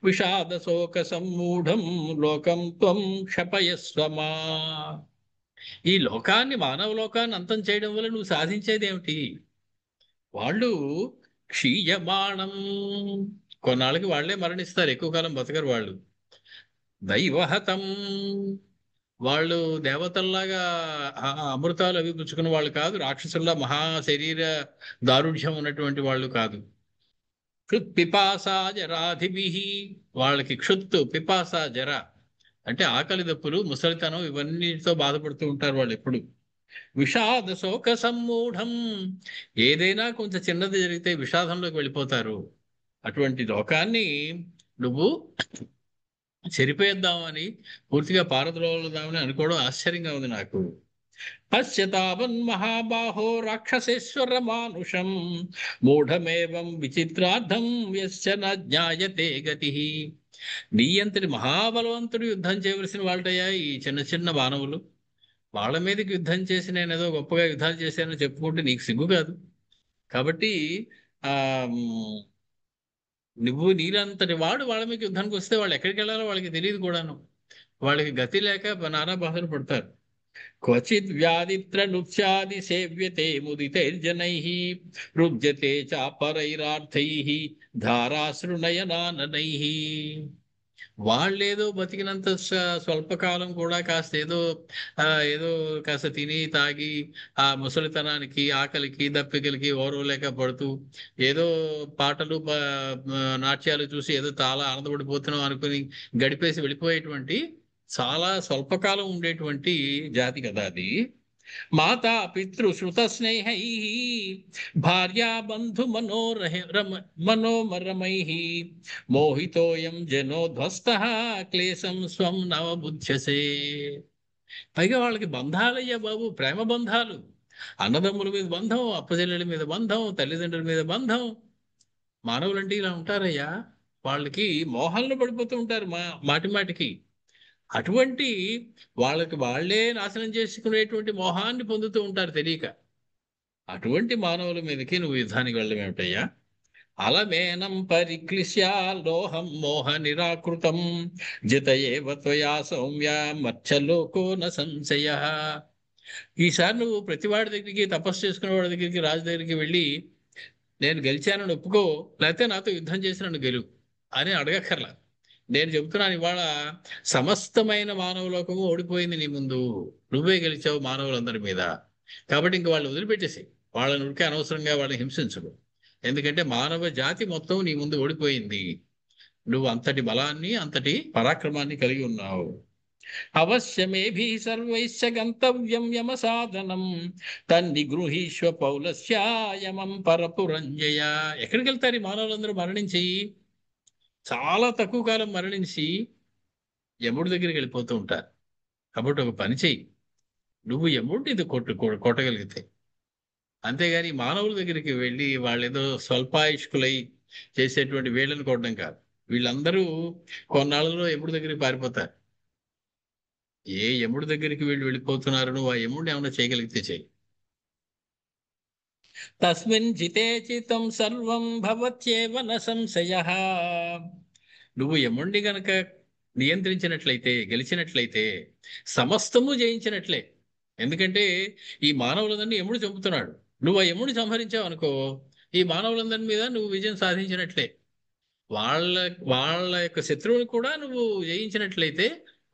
విషాద శోక సమ్మూఢం లోకం త్వం క్షపయస్వమా. ఈ లోకాన్ని, మానవ లోకాన్ని అంతం చేయడం వల్ల నువ్వు సాధించేది ఏమిటి? వాళ్ళు క్షీయమాణం, కొన్నాళ్ళకి వాళ్లే మరణిస్తారు, ఎక్కువ కాలం బతకరు వాళ్ళు. దైవహతం, వాళ్ళు దేవతల్లాగా అమృతాలు అవి పుచ్చుకున్న వాళ్ళు కాదు, రాక్షసుల్లా మహా శరీర దారుఢ్యం ఉన్నటువంటి వాళ్ళు కాదు. క్షుత్ పిపాసా జరాధిభిః, వాళ్ళకి క్షుత్తు, పిపాస, జర అంటే ఆకలి దప్పులు, ముసలితనం, ఇవన్నీతో బాధపడుతూ ఉంటారు వాళ్ళు ఎప్పుడు. విషాద శోక సమ్మూఢం, ఏదైనా కొంచెం చిన్నది జరిగితే విషాదంలోకి వెళ్ళిపోతారు. అటువంటి లోకాన్ని నువ్వు చెరిపేద్దామని, పూర్తిగా పారద్రోలుదామని అనుకోవడం ఆశ్చర్యంగా ఉంది నాకు. పశ్యతావన్ మహాబాహో రాక్షసేశ్వర మానుషం మూఢమేవం విచిత్రార్థం యస్య న జ్ఞాయతే గతి. నీ అంతటి మహాబలవంతుడు యుద్ధం చేయవలసిన వాళ్ళటయ్యా ఈ చిన్న చిన్న మానవులు. వాళ్ళ మీదకి యుద్ధం చేసి నేను ఏదో గొప్పగా యుద్ధాలు చేశానని చెప్పుకుంటే నీకు సిగ్గు కాదు. కాబట్టి ఆ నువ్వు నీలంతటి వాడు వాళ్ళ మీద యుద్ధానికి వస్తే వాళ్ళు ఎక్కడికి వెళ్ళాలో వాళ్ళకి తెలియదు కూడాను. వాళ్ళకి గతి లేక నానా బాధలు పడతారు. క్వచిత్ వ్యాధిత్ర నృత్యాది సేవ్యతే ముదితైర్జనైః రుజ్యతే చాపరైరార్థైః ధారాశ్రునయనాననైః. వాళ్ళేదో బతికినంత స్వల్పకాలం కూడా కాస్త ఏదో కాస్త తిని తాగి ఆ ముసలితనానికి, ఆకలికి, దప్పికలకి ఓర్వలేక పడుతూ ఏదో పాటలు నాట్యాలు చూసి ఏదో చాలా ఆనందపడిపోతున్నాం అనుకుని గడిపేసి వెళ్ళిపోయేటువంటి, చాలా స్వల్పకాలం ఉండేటువంటి జాతి కదా అది. మాతా పితృ శ్రుత స్నేహై భార్యా బంధు మనోమరమైః మోహితోయం జనోధ్వస్తః క్లేశం స్వం నవబుధ్యసే. పైగా వాళ్ళకి బంధాలయ్యా బాబు, ప్రేమ బంధాలు. అన్నదమ్ముల మీద బంధం, అప్పచెల్లెల మీద బంధం, తల్లిదండ్రుల మీద బంధం. మానవులంటే ఇలా ఉంటారయ్యా. వాళ్ళకి మోహాలను పడిపోతూ ఉంటారు మాటి మాటికి. అటువంటి వాళ్ళకి వాళ్లే నాశనం చేసుకునేటువంటి మోహాన్ని పొందుతూ ఉంటారు తెలియక. అటువంటి మానవుల మీదకి నువ్వు యుద్ధానికి వెళ్ళడం ఏమిటయ్యా? అలమేనం పరిక్లిశ్య లోహం మోహ నిరాకృతం జితయేవ త్వయా సౌమ్య మచ్చలోకో న సంశయః. ఈసారి నువ్వు ప్రతివాడి దగ్గరికి, తపస్సు చేసుకునే వాడి దగ్గరికి, రాజు దగ్గరికి వెళ్ళి నేను గెలిచానని ఒప్పుకో, లేకపోతే నాతో యుద్ధం చేసి నన్ను గెలువు అని అడగక్కర్లా. నేను చెబుతున్నాను, ఇవాళ సమస్తమైన మానవలోకము ఓడిపోయింది నీ ముందు. నువ్వే గెలిచావు మానవులందరి మీద. కాబట్టి ఇంక వాళ్ళు వదిలిపెట్టేసి, వాళ్ళని ఉడికే అనవసరంగా వాళ్ళని హింసించడు. ఎందుకంటే మానవ జాతి మొత్తం నీ ముందు ఓడిపోయింది. నువ్వు అంతటి బలాన్ని, అంతటి పరాక్రమాన్ని కలిగి ఉన్నావు. అవశ్యమేభి సర్వైశ్చ గంతవ్యం యమ సాధనం తన్నిగృహీష్వ పౌలస్యాయమం పరపురంజయ. ఎక్కడికి వెళ్తారు ఈ మానవులందరూ మరణించి? చాలా తక్కువ కాలం మరణించి యముడి దగ్గరికి వెళ్ళిపోతూ ఉంటారు. కాబట్టి ఒక పని చెయ్యి, నువ్వు యముడిని ఇది కొట్టగలిగితే, అంతేగాని మానవుల దగ్గరికి వెళ్ళి వాళ్ళేదో స్వల్పాయుష్కులై చేసేటువంటి వీళ్ళని కొట్టడం కాదు. వీళ్ళందరూ కొన్నాళ్ళలో యముడి దగ్గరికి పారిపోతారు. ఏ యముడి దగ్గరికి వీళ్ళు వెళ్ళిపోతున్నారు, నువ్వు ఆ యముడిని ఏమైనా చేయగలిగితే చెయ్యి. తస్మిన్ జితే చితం సర్వం భవత్యేవ న సంశయః. నువ్వు యముణ్ణి గనక నియంత్రించినట్లయితే, గెలిచినట్లయితే సమస్తము జయించినట్లే. ఎందుకంటే ఈ మానవులందరినీ యముడు చంపుతున్నాడు. నువ్వు ఆ యముడిని సంహరించావు అనుకో, ఈ మానవులందరి మీద నువ్వు విజయం సాధించినట్లే. వాళ్ళ వాళ్ళ యొక్క శత్రువుని కూడా నువ్వు జయించినట్లయితే,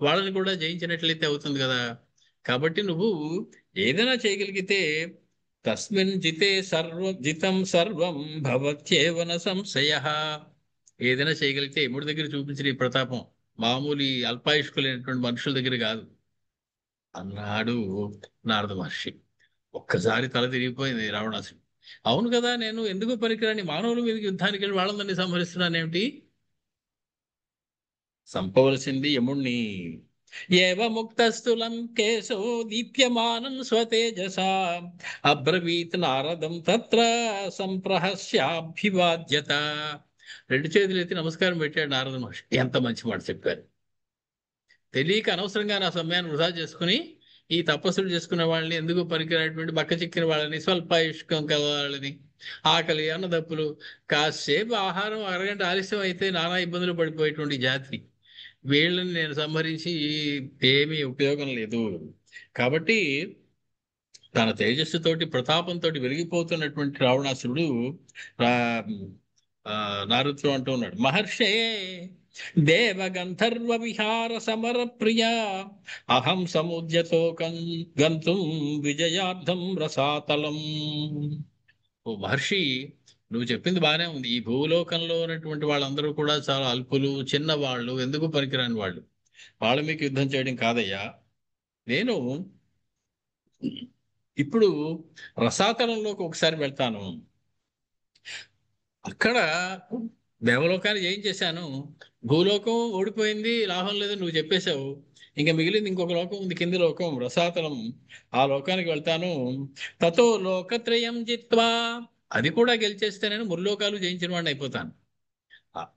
వాళ్ళని కూడా జయించినట్లయితే అవుతుంది కదా. కాబట్టి నువ్వు ఏదైనా చేయగలిగితే, తస్మిన్ జితే జితం సర్వం భవత్యేవ న సంశయః. ఏదైనా చేయగలిగితే యముడి దగ్గర చూపించిన ఈ ప్రతాపం మామూలు ఈ అల్పాయుష్కులైనటువంటి మనుషుల దగ్గర కాదు అన్నాడు నారద మహర్షి. ఒక్కసారి తల తిరిగిపోయింది రావణాసుడు. అవును కదా, నేను ఎందుకు పనికిరాని మానవుల మీదకి యుద్ధానికి వెళ్ళి వాళ్ళందరినీ సంహరిస్తున్నానేమిటి? సంపవలసింది యముణ్ణి. ఏవ ముక్తస్థులం కేశో దీప్యమానం స్వతేజసా అబ్రవీత్ నారదం తత్ర సంప్రహస్యాభివాద్యత. రెండు చేతులు ఎత్తి నమస్కారం పెట్టాడు నారద మహర్షి. ఎంత మంచి మాట చెప్పారు. తెలియక అనవసరంగా నా సమయాన్ని వృధా చేసుకుని ఈ తపస్సులు చేసుకునే వాళ్ళని, ఎందుకు పనికిరానటువంటి బక్క చిక్కిన వాళ్ళని, స్వల్పాయుష్కం కల వాళ్ళని, ఆకలి అన్నదప్పులు, కాసేపు ఆహారం అరగంట ఆలస్యం అయితే నానా ఇబ్బందులు పడిపోయేటువంటి జాతి వీళ్ళని నేను సంహరించి ఏమీ ఉపయోగం లేదు. కాబట్టి తన తేజస్సుతోటి ప్రతాపంతో వెలిగిపోతున్నటువంటి రావణాసురుడు నారదుతో అంటూ ఉన్నాడు, మహర్షే దేవగంధర్వ విహార సమర ప్రియ అహం సముద్యతో గంతుం విజయార్థం రసాతలం. ఓ మహర్షి, నువ్వు చెప్పింది బాగానే ఉంది. ఈ భూలోకంలో ఉన్నటువంటి వాళ్ళందరూ కూడా చాలా అల్పులు, చిన్నవాళ్ళు, ఎందుకు పనికిరాని వాళ్ళు. వాళ్ళ మీకు యుద్ధం చేయడం కాదయ్యా. నేను ఇప్పుడు రసాతలంలోకి ఒకసారి వెళ్తాను. అక్కడ దేవలోకాన్ని జయించేశాను. భూలోకం ఓడిపోయింది, లాభం లేదు, నువ్వు చెప్పేశావు. ఇంకా మిగిలింది ఇంకొక లోకం ఉంది, కింది లోకం రసాతలం. ఆ లోకానికి వెళ్తాను. తతో లోకత్రయం జిత్వా, అది కూడా గెలిచేస్తే నేను ముల్లోకాలు జయించిన వాడిని అయిపోతాను.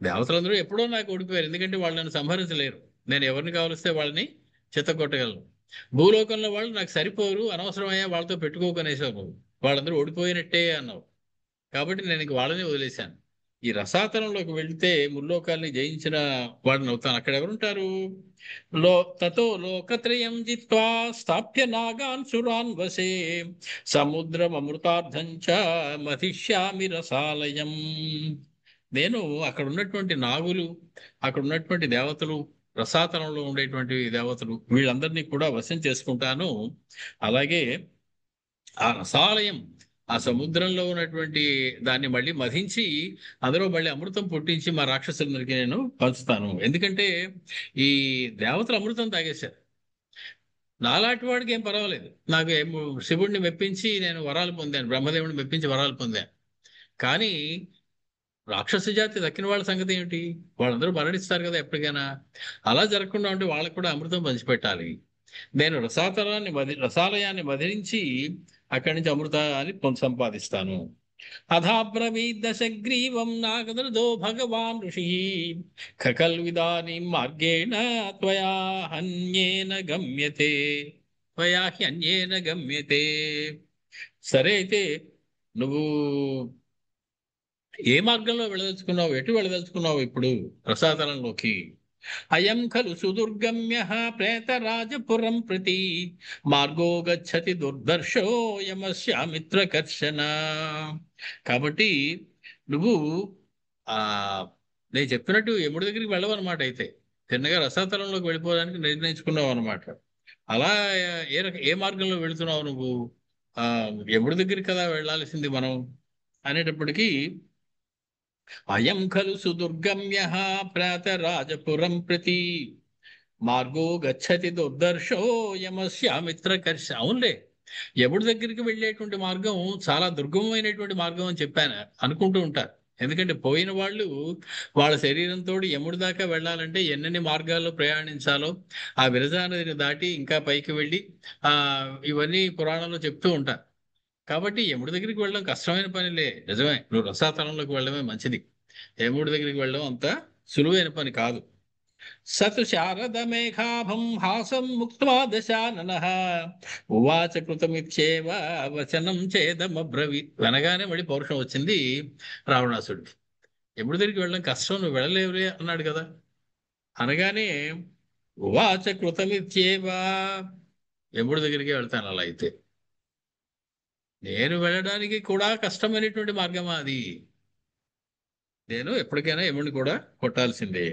దేవతలందరూ ఎప్పుడో నాకు ఓడిపోయారు, ఎందుకంటే వాళ్ళు నన్ను సంహరించలేరు. నేను ఎవరిని కావలిస్తే వాళ్ళని చిత్తగొట్టగలను. భూలోకంలో వాళ్ళు నాకు సరిపోరు, అనవసరమయ్యా వాళ్ళతో పెట్టుకోకనేసావు నువ్వు. వాళ్ళందరూ ఓడిపోయినట్టే అన్నావు. కాబట్టి నేను ఇంక వాళ్ళని వదిలేశాను. ఈ రసాతలంలోకి వెళ్తే ముల్లోకాల్ని జయించిన వాడిని అవుతాను. అక్కడ ఎవరుంటారు? తతో లోకత్రయం జిత్వా స్థాప్య నాగాన్ సురాన్ వసే సముద్రం అమృతార్థం చ మధిష్యామి రసాలయం. నేను అక్కడ ఉన్నటువంటి నాగులు, అక్కడ ఉన్నటువంటి దేవతలు, రసాతలంలో ఉండేటువంటి దేవతలు, వీళ్ళందరినీ కూడా వశం చేసుకుంటాను. అలాగే ఆ రసాలయం, ఆ సముద్రంలో ఉన్నటువంటి దాన్ని మళ్ళీ మధించి అందులో మళ్ళీ అమృతం పుట్టించి మా రాక్షసులందరికీ నేను పంచుతాను. ఎందుకంటే ఈ దేవతలు అమృతం తాగేశారు. నాలాంటి వాడికి ఏం పర్వాలేదు. నాకు శివుడిని మెప్పించి నేను వరాలు పొందాను, బ్రహ్మదేవుడిని మెప్పించి వరాలు పొందాను. కానీ రాక్షస జాతి దక్కిన వాళ్ళ సంగతి ఏమిటి? వాళ్ళందరూ మరణిస్తారు కదా ఎప్పటికైనా. అలా జరగకుండా ఉంటే వాళ్ళకు కూడా అమృతం పంచిపెట్టాలి. నేను రసాలయాన్ని మదిరించి అక్కడి నుంచి అమృతాన్ని సంపాదిస్తాను. అథాబ్రవీద్ దశగ్రీవం నాగదృదో భగవాన్ ఋషి ఖల్విదాని మార్గేణ త్వయా హన్యేన గమ్యతే, త్వయా హ్యన్యేన గమ్యతే. సరే, అయితే నువ్వు ఏ మార్గంలో వెళ్ళదలుచుకున్నావు, ఎటు వెళ్ళదలుచుకున్నావు ఇప్పుడు రసాతలంలోకి? అయం ఖలు సుదుర్గమ్య ప్రేతరాజపురం ప్రతి మార్గో గచ్చతి దుర్దర్శో యమస్యామిత్రకర్షణ. కాబట్టి నువ్వు ఆ నేను చెప్పినట్టు యముడి దగ్గరికి వెళ్ళవన్నమాట. అయితే తిన్నగా రసాతలంలోకి వెళ్ళిపోవడానికి నిర్ణయించుకున్నావు అనమాట. అలా ఏ మార్గంలో వెళుతున్నావు నువ్వు? ఆ యముడి దగ్గరికి కదా వెళ్ళాల్సింది మనం అనేటప్పటికీ, అయం ఖలు సుదుర్గమ్య ప్రాతరాజపురం ప్రతి మార్గో గచ్చతి దుర్దర్శో యమస్యామిత్రకర్ష. అవునులే, యముడి దగ్గరికి వెళ్ళేటువంటి మార్గం చాలా దుర్గమమైనటువంటి మార్గం అని చెప్పాను అనుకుంటూ ఉంటారు. ఎందుకంటే పోయిన వాళ్ళు వాళ్ళ శరీరంతో యముడి దాకా వెళ్ళాలంటే ఎన్నెన్ని మార్గాల్లో ప్రయాణించాలో, ఆ విరజా నదిని దాటి ఇంకా పైకి వెళ్ళి ఆ ఇవన్నీ పురాణంలో చెప్తూ ఉంటారు. కాబట్టి యముడి దగ్గరికి వెళ్ళడం కష్టమైన పనిలే, నిజమే. నువ్వు రసాతలంలోకి వెళ్ళడమే మంచిది. యముడి దగ్గరికి వెళ్ళడం అంత సులువైన పని కాదు. సతు శారదమేఘాభం హాసం ముక్త్వా దశాననః ఉవాచ కృతమిత్యేవ వచనం చేదమబ్రవీత్. అనగానే మళ్ళీ పౌరుషం వచ్చింది రావణాసుడికి. ఎప్పుడు దగ్గరికి వెళ్ళడం కష్టం, నువ్వు వెళ్ళలేవులే అన్నాడు కదా. అనగానే ఉవాచ కృతమిత్యేవ, ఎముడి దగ్గరికి వెళ్తాను అలా అయితే. నేను వెళ్ళడానికి కూడా కష్టమైనటువంటి మార్గమా అది? నేను ఎప్పటికైనా యముడిని కూడా కొట్టాల్సిందే.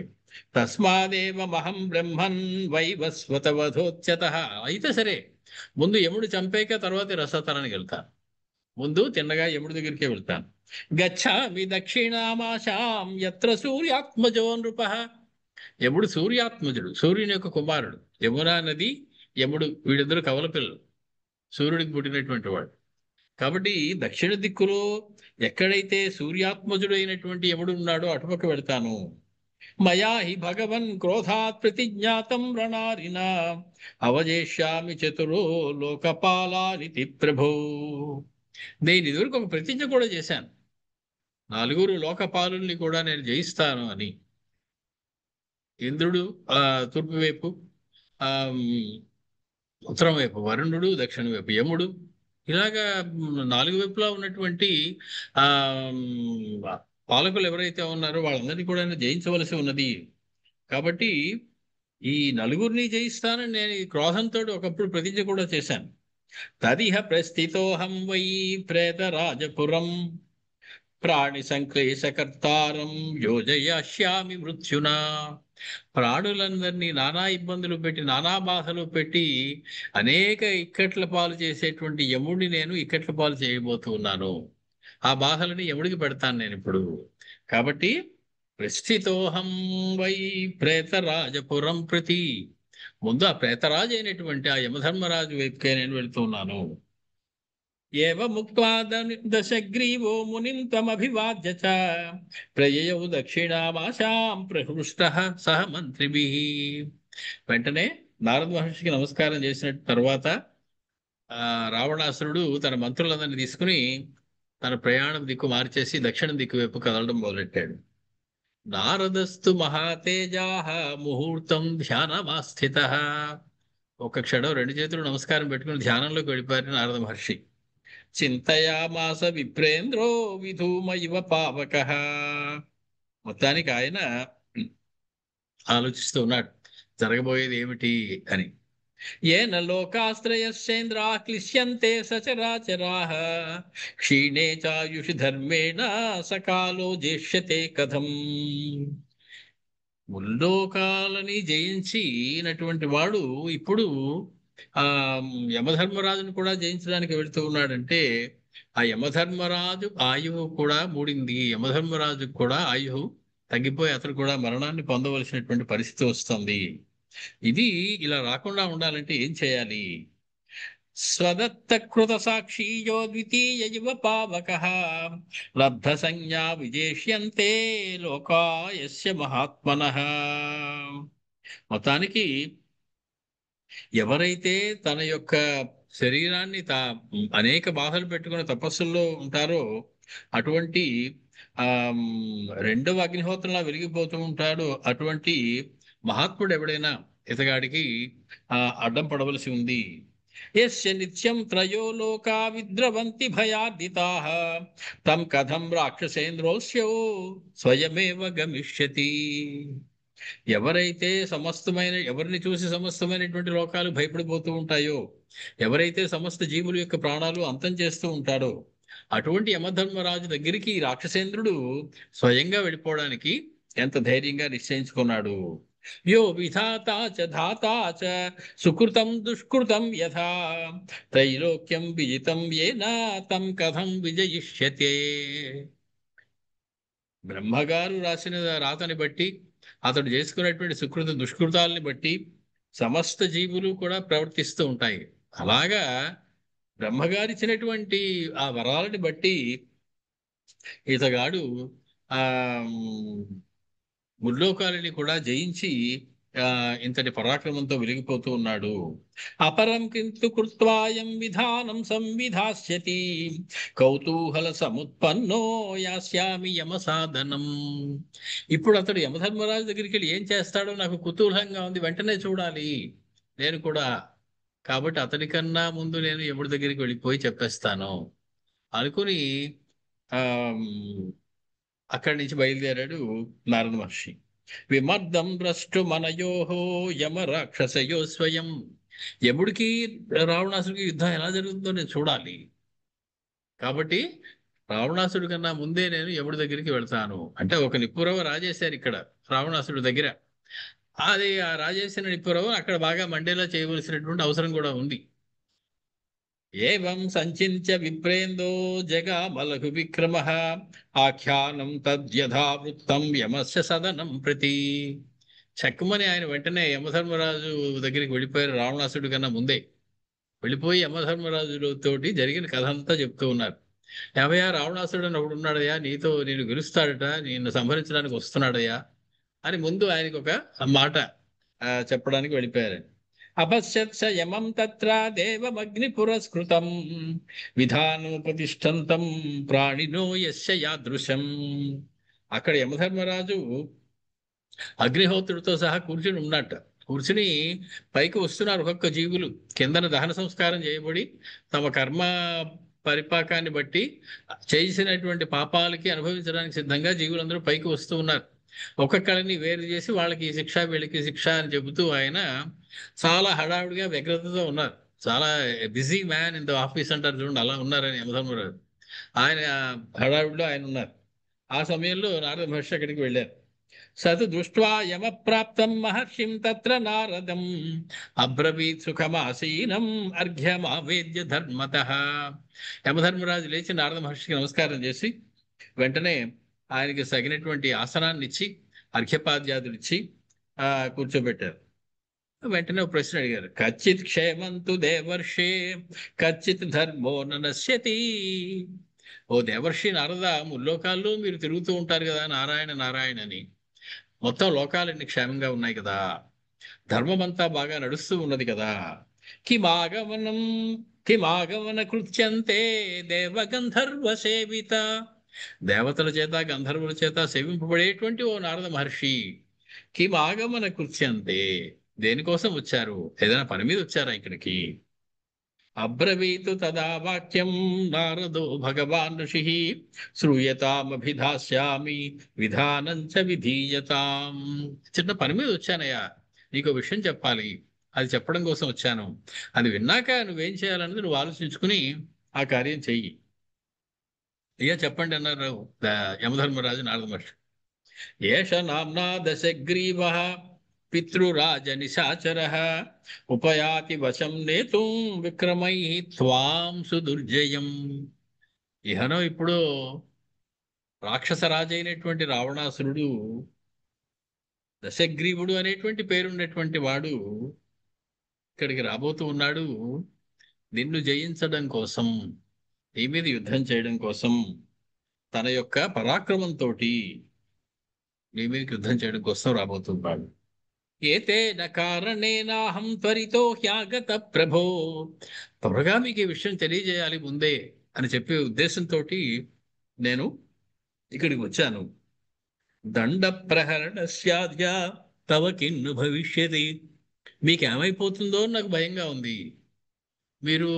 తస్మాదేవ మహం బ్రహ్మన్ వైవస్వతవధోచ్యత. అయితే సరే, ముందు యముడు చంపేక తర్వాత రసతలానికి వెళ్తాను. ముందు తిన్నగా యముడి దగ్గరికే వెళ్తాను. గచ్చామి దక్షిణామాశాం యత్ర సూర్యాత్మజో నృప. యముడు సూర్యాత్మజుడు, సూర్యుని యొక్క కుమారుడు. యమునా నది, యముడు వీడిద్దరు కవల పిల్లలు, సూర్యుడికి పుట్టినటువంటి వాడు. కాబట్టి దక్షిణ దిక్కులో ఎక్కడైతే సూర్యాత్మజుడు అయినటువంటి యముడు ఉన్నాడో అటుపక్క వెళ్తాను. మయా హి భగవన్ క్రోధాత్ ప్రతిజ్ఞాతం రణారినా అవజేష్యామి చతురో లోకపాలానితి ప్రభో. నేను ఇదివరకు ఒక ప్రతిజ్ఞ కూడా చేశాను, 4 లోకపాలుల్ని కూడా నేను జయిస్తాను అని. ఇంద్రుడు తూర్పు వైపు, ఆ ఉత్తరం వైపు వరుణుడు, దక్షిణ వైపు యముడు, ఇలాగా 4 వైపులా ఉన్నటువంటి ఆ పాలకులు ఎవరైతే ఉన్నారో వాళ్ళందరినీ కూడా జయించవలసి ఉన్నది. కాబట్టి ఈ 4 జయిస్తానని నేను ఈ క్రోధంతో ఒకప్పుడు ప్రతిజ్ఞ కూడా చేశాను. తదిహ ప్రస్థితోహం వై ప్రేతరాజపురం ప్రాణి సంక్లేశకర్తారం యోజయాష్యామి మృత్యునా. ప్రాణులందరినీ నానా ఇబ్బందులు పెట్టి, నానా బాధలు పెట్టి, అనేక ఇక్కట్ల పాలు చేసేటువంటి యముడిని నేను ఇక్కట్ల పాలు చేయబోతూ ఉన్నాను. ఆ బాధలని యముడికి పెడతాను నేను ఇప్పుడు. కాబట్టి ప్రస్థితోహం వై ప్రేతరాజపురం ప్రతి, ముందు ఆ ప్రేతరాజు అయినటువంటి ఆ యమధర్మరాజు వైపుకే నేను వెళ్తున్నాను. ఏవముక్త్వా దశగ్రీవో మునిం త్వమభివాద్య చ ప్రయయౌ దక్షిణామాశాం ప్రహృష్టః సహ మంత్రిభిః. వెంటనే నారద మహర్షికి నమస్కారం చేసిన తర్వాత రావణాసురుడు తన మంత్రులందరినీ తీసుకుని తన ప్రయాణం దిక్కు మార్చేసి దక్షిణ దిక్కు వైపు కదలడం మొదలెట్టాడు. నారదస్తు మహాతేజాః ముహూర్తం ధ్యానమాస్థితః. ఒక క్షణం 2 చేతులు నమస్కారం పెట్టుకుని ధ్యానంలోకి వెళ్ళిపోయారు నారద మహర్షి. చింతయామాస విప్రేంద్రో విధూమ ఇవ పావకః. మొత్తానికి ఆయన ఆలోచిస్తూ ఉన్నాడు, జరగబోయేది ఏమిటి అని. ఏన లోకాశ్రయశ్చేంద్రా క్లిశ్యంతే సచరాచరాః క్షీణే చాయుషి ధర్మేణ సకాలో జేష్యతే కథం. ముల్లోకాలని జయించినటువంటి వాడు ఇప్పుడు ఆ యమధర్మరాజును కూడా జయించడానికి వెళుతూ ఉన్నాడంటే, ఆ యమధర్మరాజు ఆయువు కూడా మూడింది. యమధర్మరాజు కూడా ఆయువు తగ్గిపోయి అతను కూడా మరణాన్ని పొందవలసినటువంటి పరిస్థితి వస్తుంది. ఇది ఇలా రాకుండా ఉండాలంటే ఏం చేయాలి? స్వదత్తకృత సాక్షీయో ద్వితీయ ఇవ పావకః లబ్ధ సంజ్ఞా విజేష్యంతే లోకాయస్య మహాత్మనః. మొత్తానికి ఎవరైతే తన యొక్క శరీరాన్ని అనేక బాధలు పెట్టుకుని తపస్సుల్లో ఉంటారో, అటువంటి ఆ రెండవ అగ్నిహోత్రంలా వెలిగిపోతూ ఉంటాడు, అటువంటి మహాత్ముడు ఎవడైనా ఇతగాడికి అడ్డం పడవలసి ఉంది. యస్య నిత్యం త్రయో లోకా విద్రవంతి భయార్దితాః తం కథం రాక్షసేంద్రోస్యో స్వయమేవ గమిష్యతి. ఎవరైతే ఎవరిని చూసి సమస్తమైనటువంటి లోకాలు భయపడిపోతూ ఉంటాయో, ఎవరైతే సమస్త జీవుల యొక్క ప్రాణాలు అంతం చేస్తూ ఉంటాడో, అటువంటి యమధర్మరాజు దగ్గరికి రాక్షసేంద్రుడు స్వయంగా వెళ్ళిపోవడానికి ఎంత ధైర్యంగా నిశ్చయించుకున్నాడు. యో విధాతా చ ధాతా చ సుకృతం దుష్కృతం యథా త్రైలోక్యం విజితం యేన తం కథం విజయిష్యతే. బ్రహ్మగారు రాసిన రాతని బట్టి, అతడు చేసుకున్నటువంటి సుకృత దుష్కృతాలని బట్టి సమస్త జీవులు కూడా ప్రవర్తిస్తూ ఉంటాయి. అలాగా బ్రహ్మగారిచ్చినటువంటి ఆ వరాలని బట్టి ఇతగాడు ఆ ముల్లోకాలని కూడా జయించి ఇంతటి పరాక్రమంతో వెలిగిపోతూ ఉన్నాడు. అపరం కింతు కృత్వాయం విధానం సంవిధాస్యతి కౌతూహల సముత్పన్నో యాస్యామి యమ సాధనం. ఇప్పుడు అతడు యమధర్మరాజు దగ్గరికి వెళ్ళి ఏం చేస్తాడో నాకు కుతూహలంగా ఉంది, వెంటనే చూడాలి నేను కూడా. కాబట్టి అతని కన్నా ముందు నేను యముడి దగ్గరికి వెళ్ళిపోయి చెప్పేస్తాను అనుకుని ఆ అక్కడి నుంచి బయలుదేరాడు నారద మహర్షి. విమర్దం భ్రష్టు మనయోహో యమ రాక్షసయో స్వయం. యముడికి రావణాసుడికి యుద్ధం ఎలా జరుగుతుందో నేను చూడాలి. కాబట్టి రావణాసుడి కన్నా ముందే నేను యముడి దగ్గరికి వెళ్తాను అంటే ఒక నిప్పురవ రాజేశారు ఇక్కడ రావణాసుడి దగ్గర. అది ఆ రాజేసిన నిప్పురవ అక్కడ బాగా మండేలా చేయవలసినటువంటి అవసరం కూడా ఉంది. ఏవం సంచింత్య విప్రేందో జగామలఘు విక్రమ ఆఖ్యానం తద్యథావృత్తం యమస్య సదనం ప్రతి. చక్కమని ఆయన వెంటనే యమధర్మరాజు దగ్గరికి వెళ్ళిపోయారు. రావణాసుడి కన్నా ముందే వెళ్ళిపోయి యమధర్మరాజుతోటి జరిగిన కథ అంతా చెప్తూ ఉన్నారు. ఏమయ్యా, రావణాసుడు అని ఒకడు ఉన్నాడయ్యా, నీతో నేను గెలుస్తాడట, నిన్ను సంహరించడానికి వస్తున్నాడయ్యా అని ముందు ఆయనకు ఒక మాట చెప్పడానికి వెళ్ళిపోయారు. అపశ్యత్ స యమం తత్ర దేవమగ్ని పురస్కృతం విధానోపతిష్టంతం ప్రాణినో యస్య యాదృశం. అక్కడ యమధర్మరాజు అగ్నిహోత్రుడితో సహా కూర్చుని ఉన్నట్ట. కూర్చుని పైకి వస్తున్నారు ఒక్కొక్క జీవులు. కిందన దహన సంస్కారం చేయబడి తమ కర్మ పరిపాకాన్ని బట్టి చేసినటువంటి పాపాలకి అనుభవించడానికి సిద్ధంగా జీవులందరూ పైకి వస్తూ ఉన్నారు. ఒక్కొక్కరిని వేరు చేసి వాళ్ళకి శిక్ష వీళ్ళకి శిక్ష అని చెబుతూ ఆయన చాలా హడావుడిగా వ్యగ్రతతో ఉన్నారు. చాలా busy man in the office అంటారు చూడండి, అలా ఉన్నారని యమధర్మరాజు. ఆయన హడావుడిలో ఆయన ఉన్నారు. ఆ సమయంలో నారద మహర్షి అక్కడికి వెళ్ళారు. సతు దృష్ట్వా యమ ప్రాప్తం మహర్షిం తత్ర నారదం అబ్రవీత్ సుఖమాసీనం అర్ఘ్యమావేద్య ధర్మతః. యమధర్మరాజు లేచి నారద మహర్షికి నమస్కారం చేసి వెంటనే ఆయనకి తగినటువంటి ఆసనాన్ని ఇచ్చి అర్ఘ్యపాద్యాదులు ఇచ్చి కూర్చోబెట్టారు. వెంటనే ఒక ప్రశ్న అడిగారు. కచ్చిత్ క్షేమంతు దేవర్షే కచ్చిత్ ధర్మో నశ్యతి. ఓ దేవర్షి నారద, ముల్లోకాల్లో మీరు తిరుగుతూ ఉంటారు కదా నారాయణ నారాయణ అని, మొత్తం లోకాలన్నీ క్షేమంగా ఉన్నాయి కదా, ధర్మం అంతా బాగా నడుస్తూ ఉన్నది కదా. కిమాగమనం కిమాగమన కృత్యంతే దేవగంధర్వ సేవిత. దేవతల చేత గంధర్వుల చేత సేవింపబడేటువంటి ఓ నారద మహర్షి, కిమాగమన కృత్యంతే, దేనికోసం వచ్చారు? ఏదైనా పని మీద వచ్చారా ఇక్కడికి? అబ్రవీతు తదా వాక్యం నారదో భగవాన్ ఋషి శ్రూయతామభిధాస్యామి విధానం చ విధీయతాం. చిన్న పని మీద వచ్చానయ్యా, నీకు విషయం చెప్పాలి, అది చెప్పడం కోసం వచ్చాను. అది విన్నాక నువ్వేం చేయాలన్నది నువ్వు ఆలోచించుకుని ఆ కార్యం చెయ్యి. ఇక చెప్పండి అన్నారు యమధర్మరాజు నారద మహర్షి. ఏష నామ్నా దశగ్రీవ పితృరాజ నిశాచర ఉపయాతి వశం నేతుం విక్రమై త్వాం సుదుర్జయం. ఇహనో ఇప్పుడు రాక్షసరాజైనటువంటి రావణాసురుడు, దశగ్రీవుడు అనేటువంటి పేరున్నటువంటి వాడు ఇక్కడికి రాబోతూ ఉన్నాడు నిన్ను జయించడం కోసం, నీ మీద యుద్ధం చేయడం కోసం, తన యొక్క పరాక్రమంతో నీ మీదకి యుద్ధం చేయడం కోసం రాబోతున్నాడు. ఏతేన కారణేనాహం త్వరితో హ్యాగత ప్రభో. త్వరగా మీకు ఈ విషయం తెలియజేయాలి ముందే అని చెప్పే ఉద్దేశంతో నేను ఇక్కడికి వచ్చాను. దండ ప్రహరణస్యాద్య తవ కిన్ను భవిష్యతి. మీకేమైపోతుందో నాకు భయంగా ఉంది. మీరు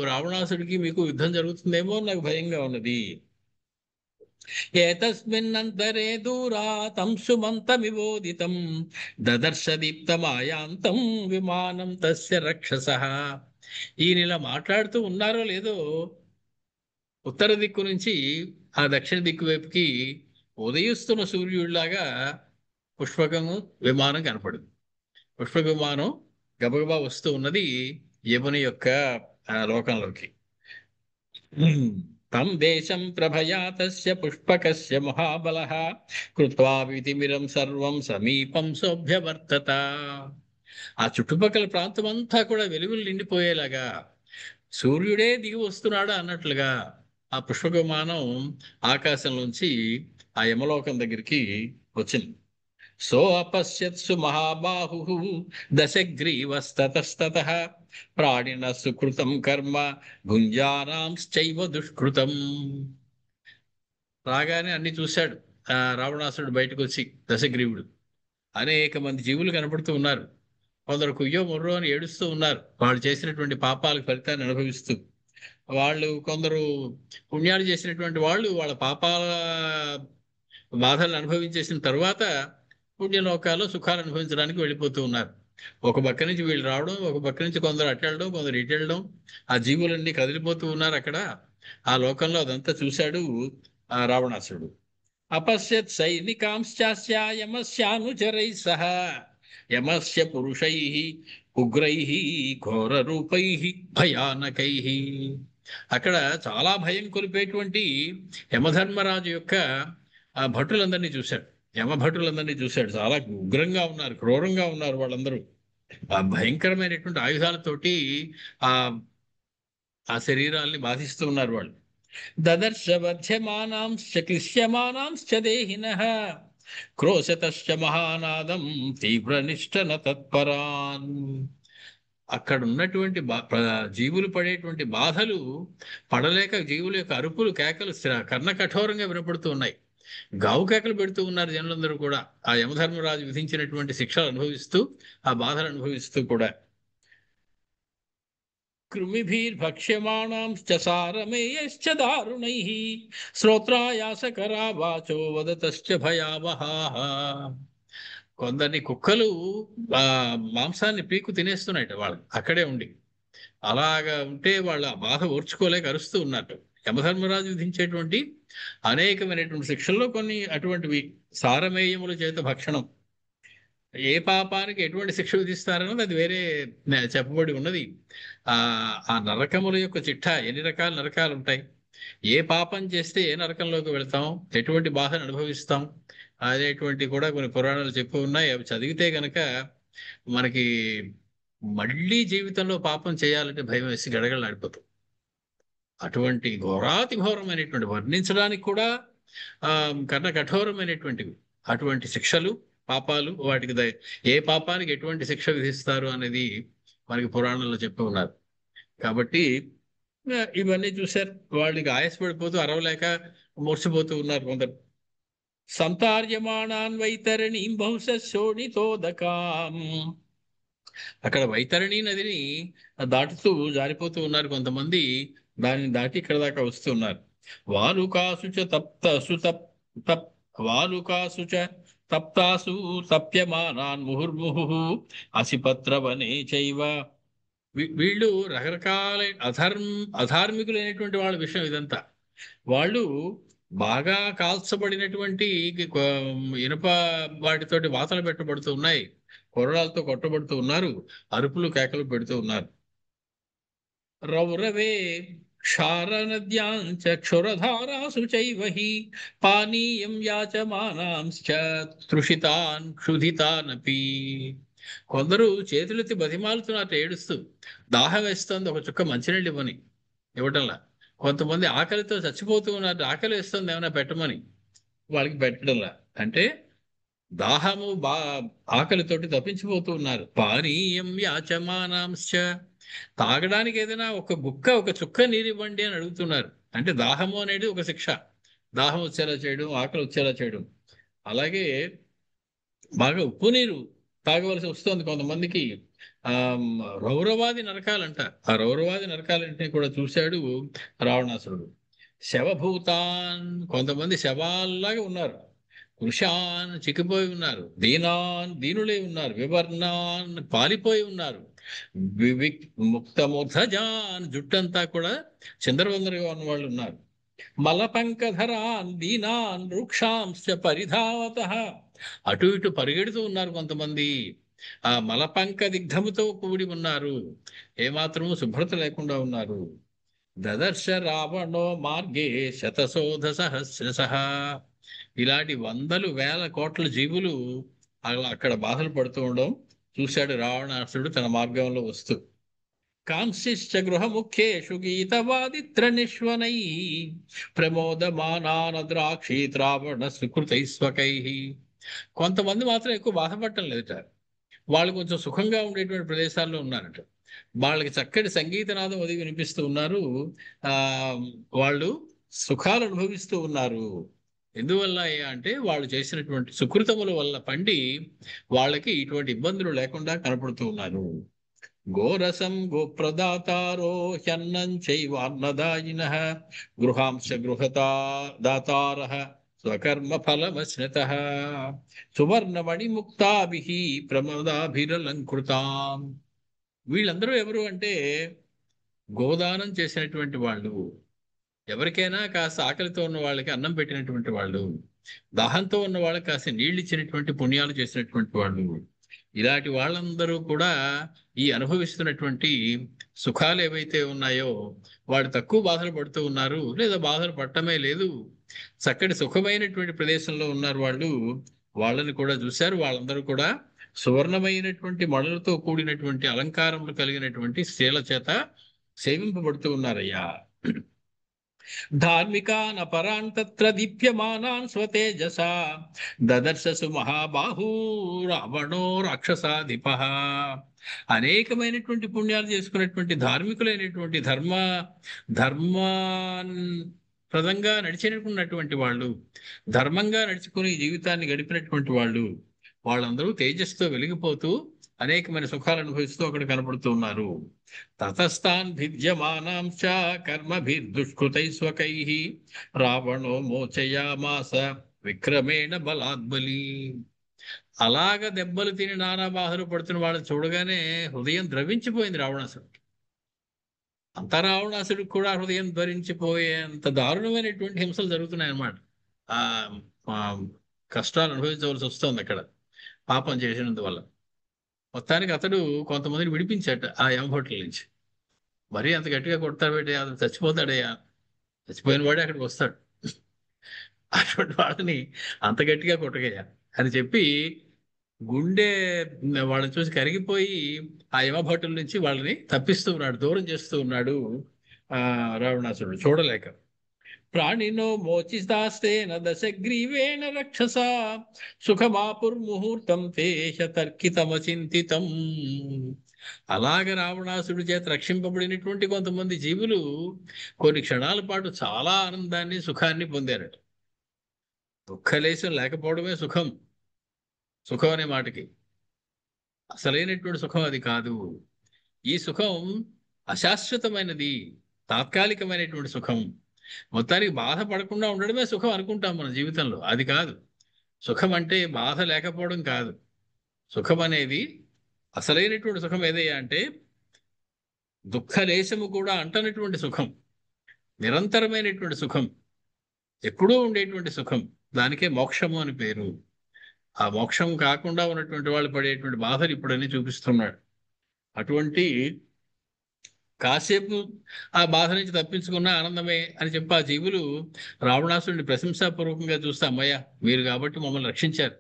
రావణాసుడికి మీకు యుద్ధం జరుగుతుందేమో నాకు భయంగా ఉన్నది. ఏతస్మిన్నంతరే దూరాతం సుమంతమివోదితం దదర్శ దీప్తమాయాంతం విమానం తస్య రక్షసః. ఈయన ఇలా మాట్లాడుతూ ఉన్నారో లేదో ఉత్తర దిక్కు నుంచి ఆ దక్షిణ దిక్కు వైపుకి ఉదయిస్తున్న సూర్యుడిలాగా పుష్పకము విమానం కనపడింది. పుష్పక విమానం గబగబా వస్తూ ఉన్నది యముని యొక్క లోకంలోకి. తం దేశం ప్రభయా తస్య పుష్పకస్య మహాబలః కృత్వా వితిమిరం సర్వం సమీపం సోభ్యవర్తత. ఆ చుట్టుపక్కల ప్రాంతం అంతా కూడా వెలుగులు నిండిపోయేలాగా, సూర్యుడే దిగి వస్తున్నాడు అన్నట్లుగా ఆ పుష్పక విమానం ఆకాశంలోంచి ఆ యమలోకం దగ్గరికి వచ్చింది. సో అపశ్యత్సు మహాబాహు దశగ్రీవస్తతస్తతః ప్రాణిన సుకృతం కర్మ భుంజానాంశ్చైవ దుష్కృతం. రాగానే అన్ని చూశాడు రావణాసురుడు బయటకు వచ్చి, దశగ్రీవుడు. అనేక మంది జీవులు కనపడుతూ ఉన్నారు. కొందరు కుయ్యో ముర్రో అని ఏడుస్తూ ఉన్నారు, వాళ్ళు చేసినటువంటి పాపాలకు ఫలితాన్ని అనుభవిస్తూ. వాళ్ళు కొందరు పుణ్యాలు చేసినటువంటి వాళ్ళు వాళ్ళ పాపాల బాధలను అనుభవించేసిన తర్వాత పుణ్యలోకాల్లో సుఖాలు అనుభవించడానికి వెళ్ళిపోతూ ఉన్నారు. ఒక పక్క నుంచి వీళ్ళు రావడం, ఒక పక్క నుంచి కొందరు అటు వెళ్ళడం, కొందరు ఇటు వెళ్ళడం, ఆ జీవులన్నీ కదిలిపోతూ ఉన్నారు అక్కడ. ఆ లోకంలో అదంతా చూశాడు ఆ రావణాసురుడు. అపశ్యత్ సైనికాంశ్చాస్య యమస్యానుచరై సహ యమస్య పురుషై ఉగ్రై ఘోర రూపై భయానకై. అక్కడ చాలా భయం కొలిపేటువంటి యమధర్మరాజు యొక్క ఆ భటులందరినీ చూశాడు. యమభటులందరినీ చూశాడు. చాలా ఉగ్రంగా ఉన్నారు, క్రూరంగా ఉన్నారు వాళ్ళందరూ. ఆ భయంకరమైనటువంటి ఆయుధాలతోటి ఆ ఆ శరీరాల్ని బాధిస్తూ ఉన్నారు వాళ్ళు. దదర్శ వధ్యమానాంశ్చ క్లిశ్యమానాంశ్చ దేహినః క్రోశతశ్చ మహానాదం తీవ్రనిష్టన తత్పరాన్. అక్కడ ఉన్నటువంటి జీవులు పడేటువంటి బాధలు పడలేక జీవుల యొక్క అరుపులు, కేకలు కర్ణ కఠోరంగా వినపడుతూ ఉన్నాయి. గావు కేకలు పెడుతూ ఉన్నారు జనులందరూ కూడా, ఆ యమధర్మరాజు విధించినటువంటి శిక్షలు అనుభవిస్తూ, ఆ బాధలు అనుభవిస్తూ కూడా. కృమిభిర్భక్ష్యమాణాంశ్చ సారమేయశ్చ దారుణైః శ్రోత్రాయాసకరా వాచో వదతశ్చ భయావహాః. కొందరిని కుక్కలు ఆ మాంసాన్ని పీకు తినేస్తున్నాయట వాళ్ళు అక్కడే ఉండి. అలాగా ఉంటే వాళ్ళ బాధ ఓర్చుకోలేక అరుస్తూ ఉన్నట్టు. యమధర్మరాజు విధించేటువంటి అనేకమైనటువంటి శిక్షల్లో కొన్ని అటువంటివి. సారమేయముల చేత భక్షణం, ఏ పాపానికి ఎటువంటి శిక్ష విధిస్తారన్నది అది వేరే చెప్పబడి ఉన్నది. ఆ నరకముల యొక్క చిట్టా, ఎన్ని రకాల నరకాలు ఉంటాయి, ఏ పాపం చేస్తే ఏ నరకంలోకి వెళ్తాం, ఎటువంటి బాధను అనుభవిస్తాం అనేటువంటి కూడా కొన్ని పురాణాలు చెప్పి ఉన్నాయి. అవి చదివితే గనక మనకి మళ్ళీ జీవితంలో పాపం చేయాలంటే భయం వేసి గడగడలాడిపోతాం. అటువంటి ఘోరాతి ఘోరమైనటువంటి, వర్ణించడానికి కూడా కర్ణ కఠోరమైనటువంటివి అటువంటి శిక్షలు, పాపాలు. వాటికి ఏ పాపానికి ఎటువంటి శిక్ష విధిస్తారు అనేది మనకి పురాణంలో చెప్పి ఉన్నారు. కాబట్టి ఇవన్నీ చూశారు. వాళ్ళకి ఆయాసపడిపోతూ అరవలేక మూర్చిపోతూ ఉన్నారు కొందరు. సంతార్యమాణాన్ వైతరణీం బహుశ శోణితోదకాం. అక్కడ వైతరణి నదిని దాటుతూ జారిపోతూ ఉన్నారు కొంతమంది. దానిని దాటి ఇక్కడ దాకా వస్తూ ఉన్నారు. వాలుకాసుచ తప్తసు వాలుకాసుచ తప్తాసు తప్యమానాన్ ముహుర్ముహు అసిపత్రవనే చైవ. వీళ్ళు రకరకాల అధార్మికులైనటువంటి వాళ్ళ విషయం ఇదంతా. వాళ్ళు బాగా కాల్చబడినటువంటి ఇనుప వాటితోటి వాతలు పెట్టబడుతూ ఉన్నాయి, కొరడాలతో కొట్టబడుతూ ఉన్నారు, అరుపులు కేకలు పెడుతూ ఉన్నారు. రౌరవే క్షారనద్యాంచ క్షురధారాసు చైవహి పానీయం యాచమానాంశ్చ తృషితాన్ క్షుధితానపి. కొందరు చేతులెత్తి బతిమాలుతున్నట్టు ఏడుస్తూ, దాహం వేస్తుంది, ఒక చుక్క మంచినీళ్ళు ఇవ్వని ఇవ్వటంలా. కొంతమంది ఆకలితో చచ్చిపోతూ ఉన్నారు, ఆకలి వేస్తుంది ఏమైనా పెట్టమని, వాళ్ళకి పెట్టడంలా. అంటే దాహము ఆకలితోటి తప్పించిపోతూ ఉన్నారు. పానీయం యాచమానాంశ్చ, తాగడానికి ఏదైనా ఒక గుక్క, ఒక చుక్క నీరు ఇవ్వండి అని అడుగుతున్నారు. అంటే దాహము అనేది ఒక శిక్ష. దాహం వచ్చేలా చేయడం, ఆకలి వచ్చేలా చేయడం. అలాగే బాగా ఉప్పు నీరు తాగవలసి వస్తుంది కొంతమందికి. రౌరవాది నరకాలంట. ఆ రౌరవాది నరకాలంటే కూడా చూశాడు రావణాసురుడు. శవభూతాన్, కొంతమంది శవాల్లాగా ఉన్నారు. కృషాన్, చిక్కిపోయి ఉన్నారు. దీనులే ఉన్నారు. వివర్ణాన్, పాలిపోయి ఉన్నారు. ముక్తముగ్ధజాన్, జుట్టంతా కూడా చిందరవందరగా ఉన్న వాళ్ళు ఉన్నారు. మలపంకధరాన్ దీనాన్ వృక్షాంశ పరిధావత, అటు ఇటు పరిగెడుతూ ఉన్నారు కొంతమంది. ఆ మలపంక దిగ్ధముతో కూడి ఉన్నారు, ఏమాత్రము శుభ్రత లేకుండా ఉన్నారు. దదర్శ రావణో మార్గే శతశోధ సహస్రశః. ఇలాంటి వందలు వేల కోట్ల జీవులు అలా అక్కడ బాధలు పడుతూ ఉండడం చూశాడు రావణాసురుడు తన మార్గంలో వస్తూ. కాంశిశ్చ గృహముఖ్యేషు గీతవాదిత్ర నిష్వనై ప్రమోదమానాన ద్రాక్షి త్రావణ సుకృతైస్వకై. కొంతమంది మాత్రం ఎక్కువ బాధపడటం లేదట. వాళ్ళు కొంచెం సుఖంగా ఉండేటువంటి ప్రదేశాల్లో ఉన్నారట. వాళ్ళకి చక్కటి సంగీతనాదం అది వినిపిస్తూ ఉన్నారు. ఆ వాళ్ళు సుఖాలు అనుభవిస్తూ ఉన్నారు. ఎందువల్ల అంటే వాళ్ళు చేసినటువంటి సుకృతముల వల్ల పండి వాళ్ళకి ఇటువంటి ఇబ్బందులు లేకుండా కనపడుతూ ఉన్నారు. గోరసం గోప్రదాతారో హ్యన్నం చైవాన్నదాయినః గృహాంశ గృహతా దాతారః స్వకర్మ ఫలమశ్నతః సువర్ణమణిముక్తాభిః ప్రమదాభిరలంకృతాం. వీళ్ళందరూ ఎవరు అంటే గోదానం చేసినటువంటి వాళ్ళు, ఎవరికైనా కాస్త ఆకలితో ఉన్న వాళ్ళకి అన్నం పెట్టినటువంటి వాళ్ళు, దాహంతో ఉన్న వాళ్ళకి కాస్త నీళ్ళు ఇచ్చినటువంటి పుణ్యాలు చేసినటువంటి వాళ్ళు, ఇలాంటి వాళ్ళందరూ కూడా ఈ అనుభవిస్తున్నటువంటి సుఖాలు ఏవైతే ఉన్నాయో వాడు తక్కువ బాధలు పడుతూ ఉన్నారు, లేదా బాధలు పడటమే లేదు, చక్కటి సుఖమైనటువంటి ప్రదేశంలో ఉన్నారు వాళ్ళు. వాళ్ళని కూడా చూశారు. వాళ్ళందరూ కూడా సువర్ణమైనటువంటి మణులతో కూడినటువంటి అలంకారములు కలిగినటువంటి స్త్రీల చేత సేవింపబడుతూ ఉన్నారయ్యా. ధార్మికాన్ అపరాన్ తత్ర దీప్యమానాన్ స్వతేజసా దదర్శసు మహాబాహూ రావణో రాక్షసాధిపః. అనేకమైనటువంటి పుణ్యాలు చేసుకున్నటువంటి ధార్మికులైనటువంటి ధర్మాన్ ప్రదంగా నడిచినటువంటి వాళ్ళు, ధర్మంగా నడుచుకుని జీవితాన్ని గడిపినటువంటి వాళ్ళు, వాళ్ళందరూ తేజస్సుతో వెలిగిపోతూ అనేకమైన సుఖాలు అనుభవిస్తూ అక్కడ కనపడుతూ ఉన్నారు. తతస్థాన్ భిద్యమానాం చ కర్మభిర్దుష్కృతైస్వకైః రావణో మోచయామాస విక్రమేణ బలాద్బలి. అలాగ దెబ్బలు తిని నానా బాధలు పడుతున్న వాళ్ళని చూడగానే హృదయం ద్రవించిపోయింది రావణాసుడికి. అంత రావణాసుడికి కూడా హృదయం ధరించిపోయేంత దారుణమైనటువంటి హింసలు జరుగుతున్నాయన్నమాట. ఆ కష్టాలు అనుభవించవలసి వస్తుంది అక్కడ పాపం చేసినందువల్ల. మొత్తానికి అతడు కొంతమందిని విడిపించాట ఆ యమభటుల నుంచి. మరీ అంత గట్టిగా కొడతాడు, అతను చచ్చిపోతాడయ్యా, చచ్చిపోయిన వాడే అక్కడికి వస్తాడు, అటువంటి వాళ్ళని అంత గట్టిగా కొట్టగయ్యా అని చెప్పి గుండె వాళ్ళని చూసి కరిగిపోయి ఆ యమభటుల నుంచి వాళ్ళని తప్పిస్తూ ఉన్నాడు, దూరం చేస్తూ ఉన్నాడు రావణాసురుడు చూడలేక. ప్రాణినో మోచితాస్తేన దశగ్రీవేణ రక్షస సుఖమాపుర్ముహూర్తం తేష తర్కితమచింతితం. అలాగ రావణాసుడి చేత రక్షింపబడినటువంటి కొంతమంది జీవులు కొన్ని క్షణాల పాటు చాలా ఆనందాన్ని సుఖాన్ని పొందారట. దుఃఖలేశం లేకపోవడమే సుఖం. సుఖం అనే మాటకి అసలైనటువంటి సుఖం అది కాదు. ఈ సుఖం అశాశ్వతమైనది, తాత్కాలికమైనటువంటి సుఖం. మొత్తానికి బాధపడకుండా ఉండడమే సుఖం అనుకుంటాం మన జీవితంలో. అది కాదు. సుఖం అంటే బాధ లేకపోవడం కాదు. సుఖం అనేది అసలైనటువంటి సుఖం ఏదయ్యా అంటే దుఃఖలేశము కూడా అంటనటువంటి సుఖం, నిరంతరమైనటువంటి సుఖం, ఎప్పుడూ ఉండేటువంటి సుఖం. దానికే మోక్షము అని పేరు. ఆ మోక్షం కాకుండా ఉన్నటువంటి వాళ్ళు పడేటువంటి బాధలు ఇప్పుడన్నీ చూపిస్తున్నాడు. అటువంటి కాసేపు ఆ బాధ నుంచి తప్పించుకున్న ఆనందమే అని చెప్పి ఆ జీవులు రావణాసుడిని ప్రశంసాపూర్వకంగా చూస్తే, అమ్మయ్య మీరు కాబట్టి మమ్మల్ని రక్షించారు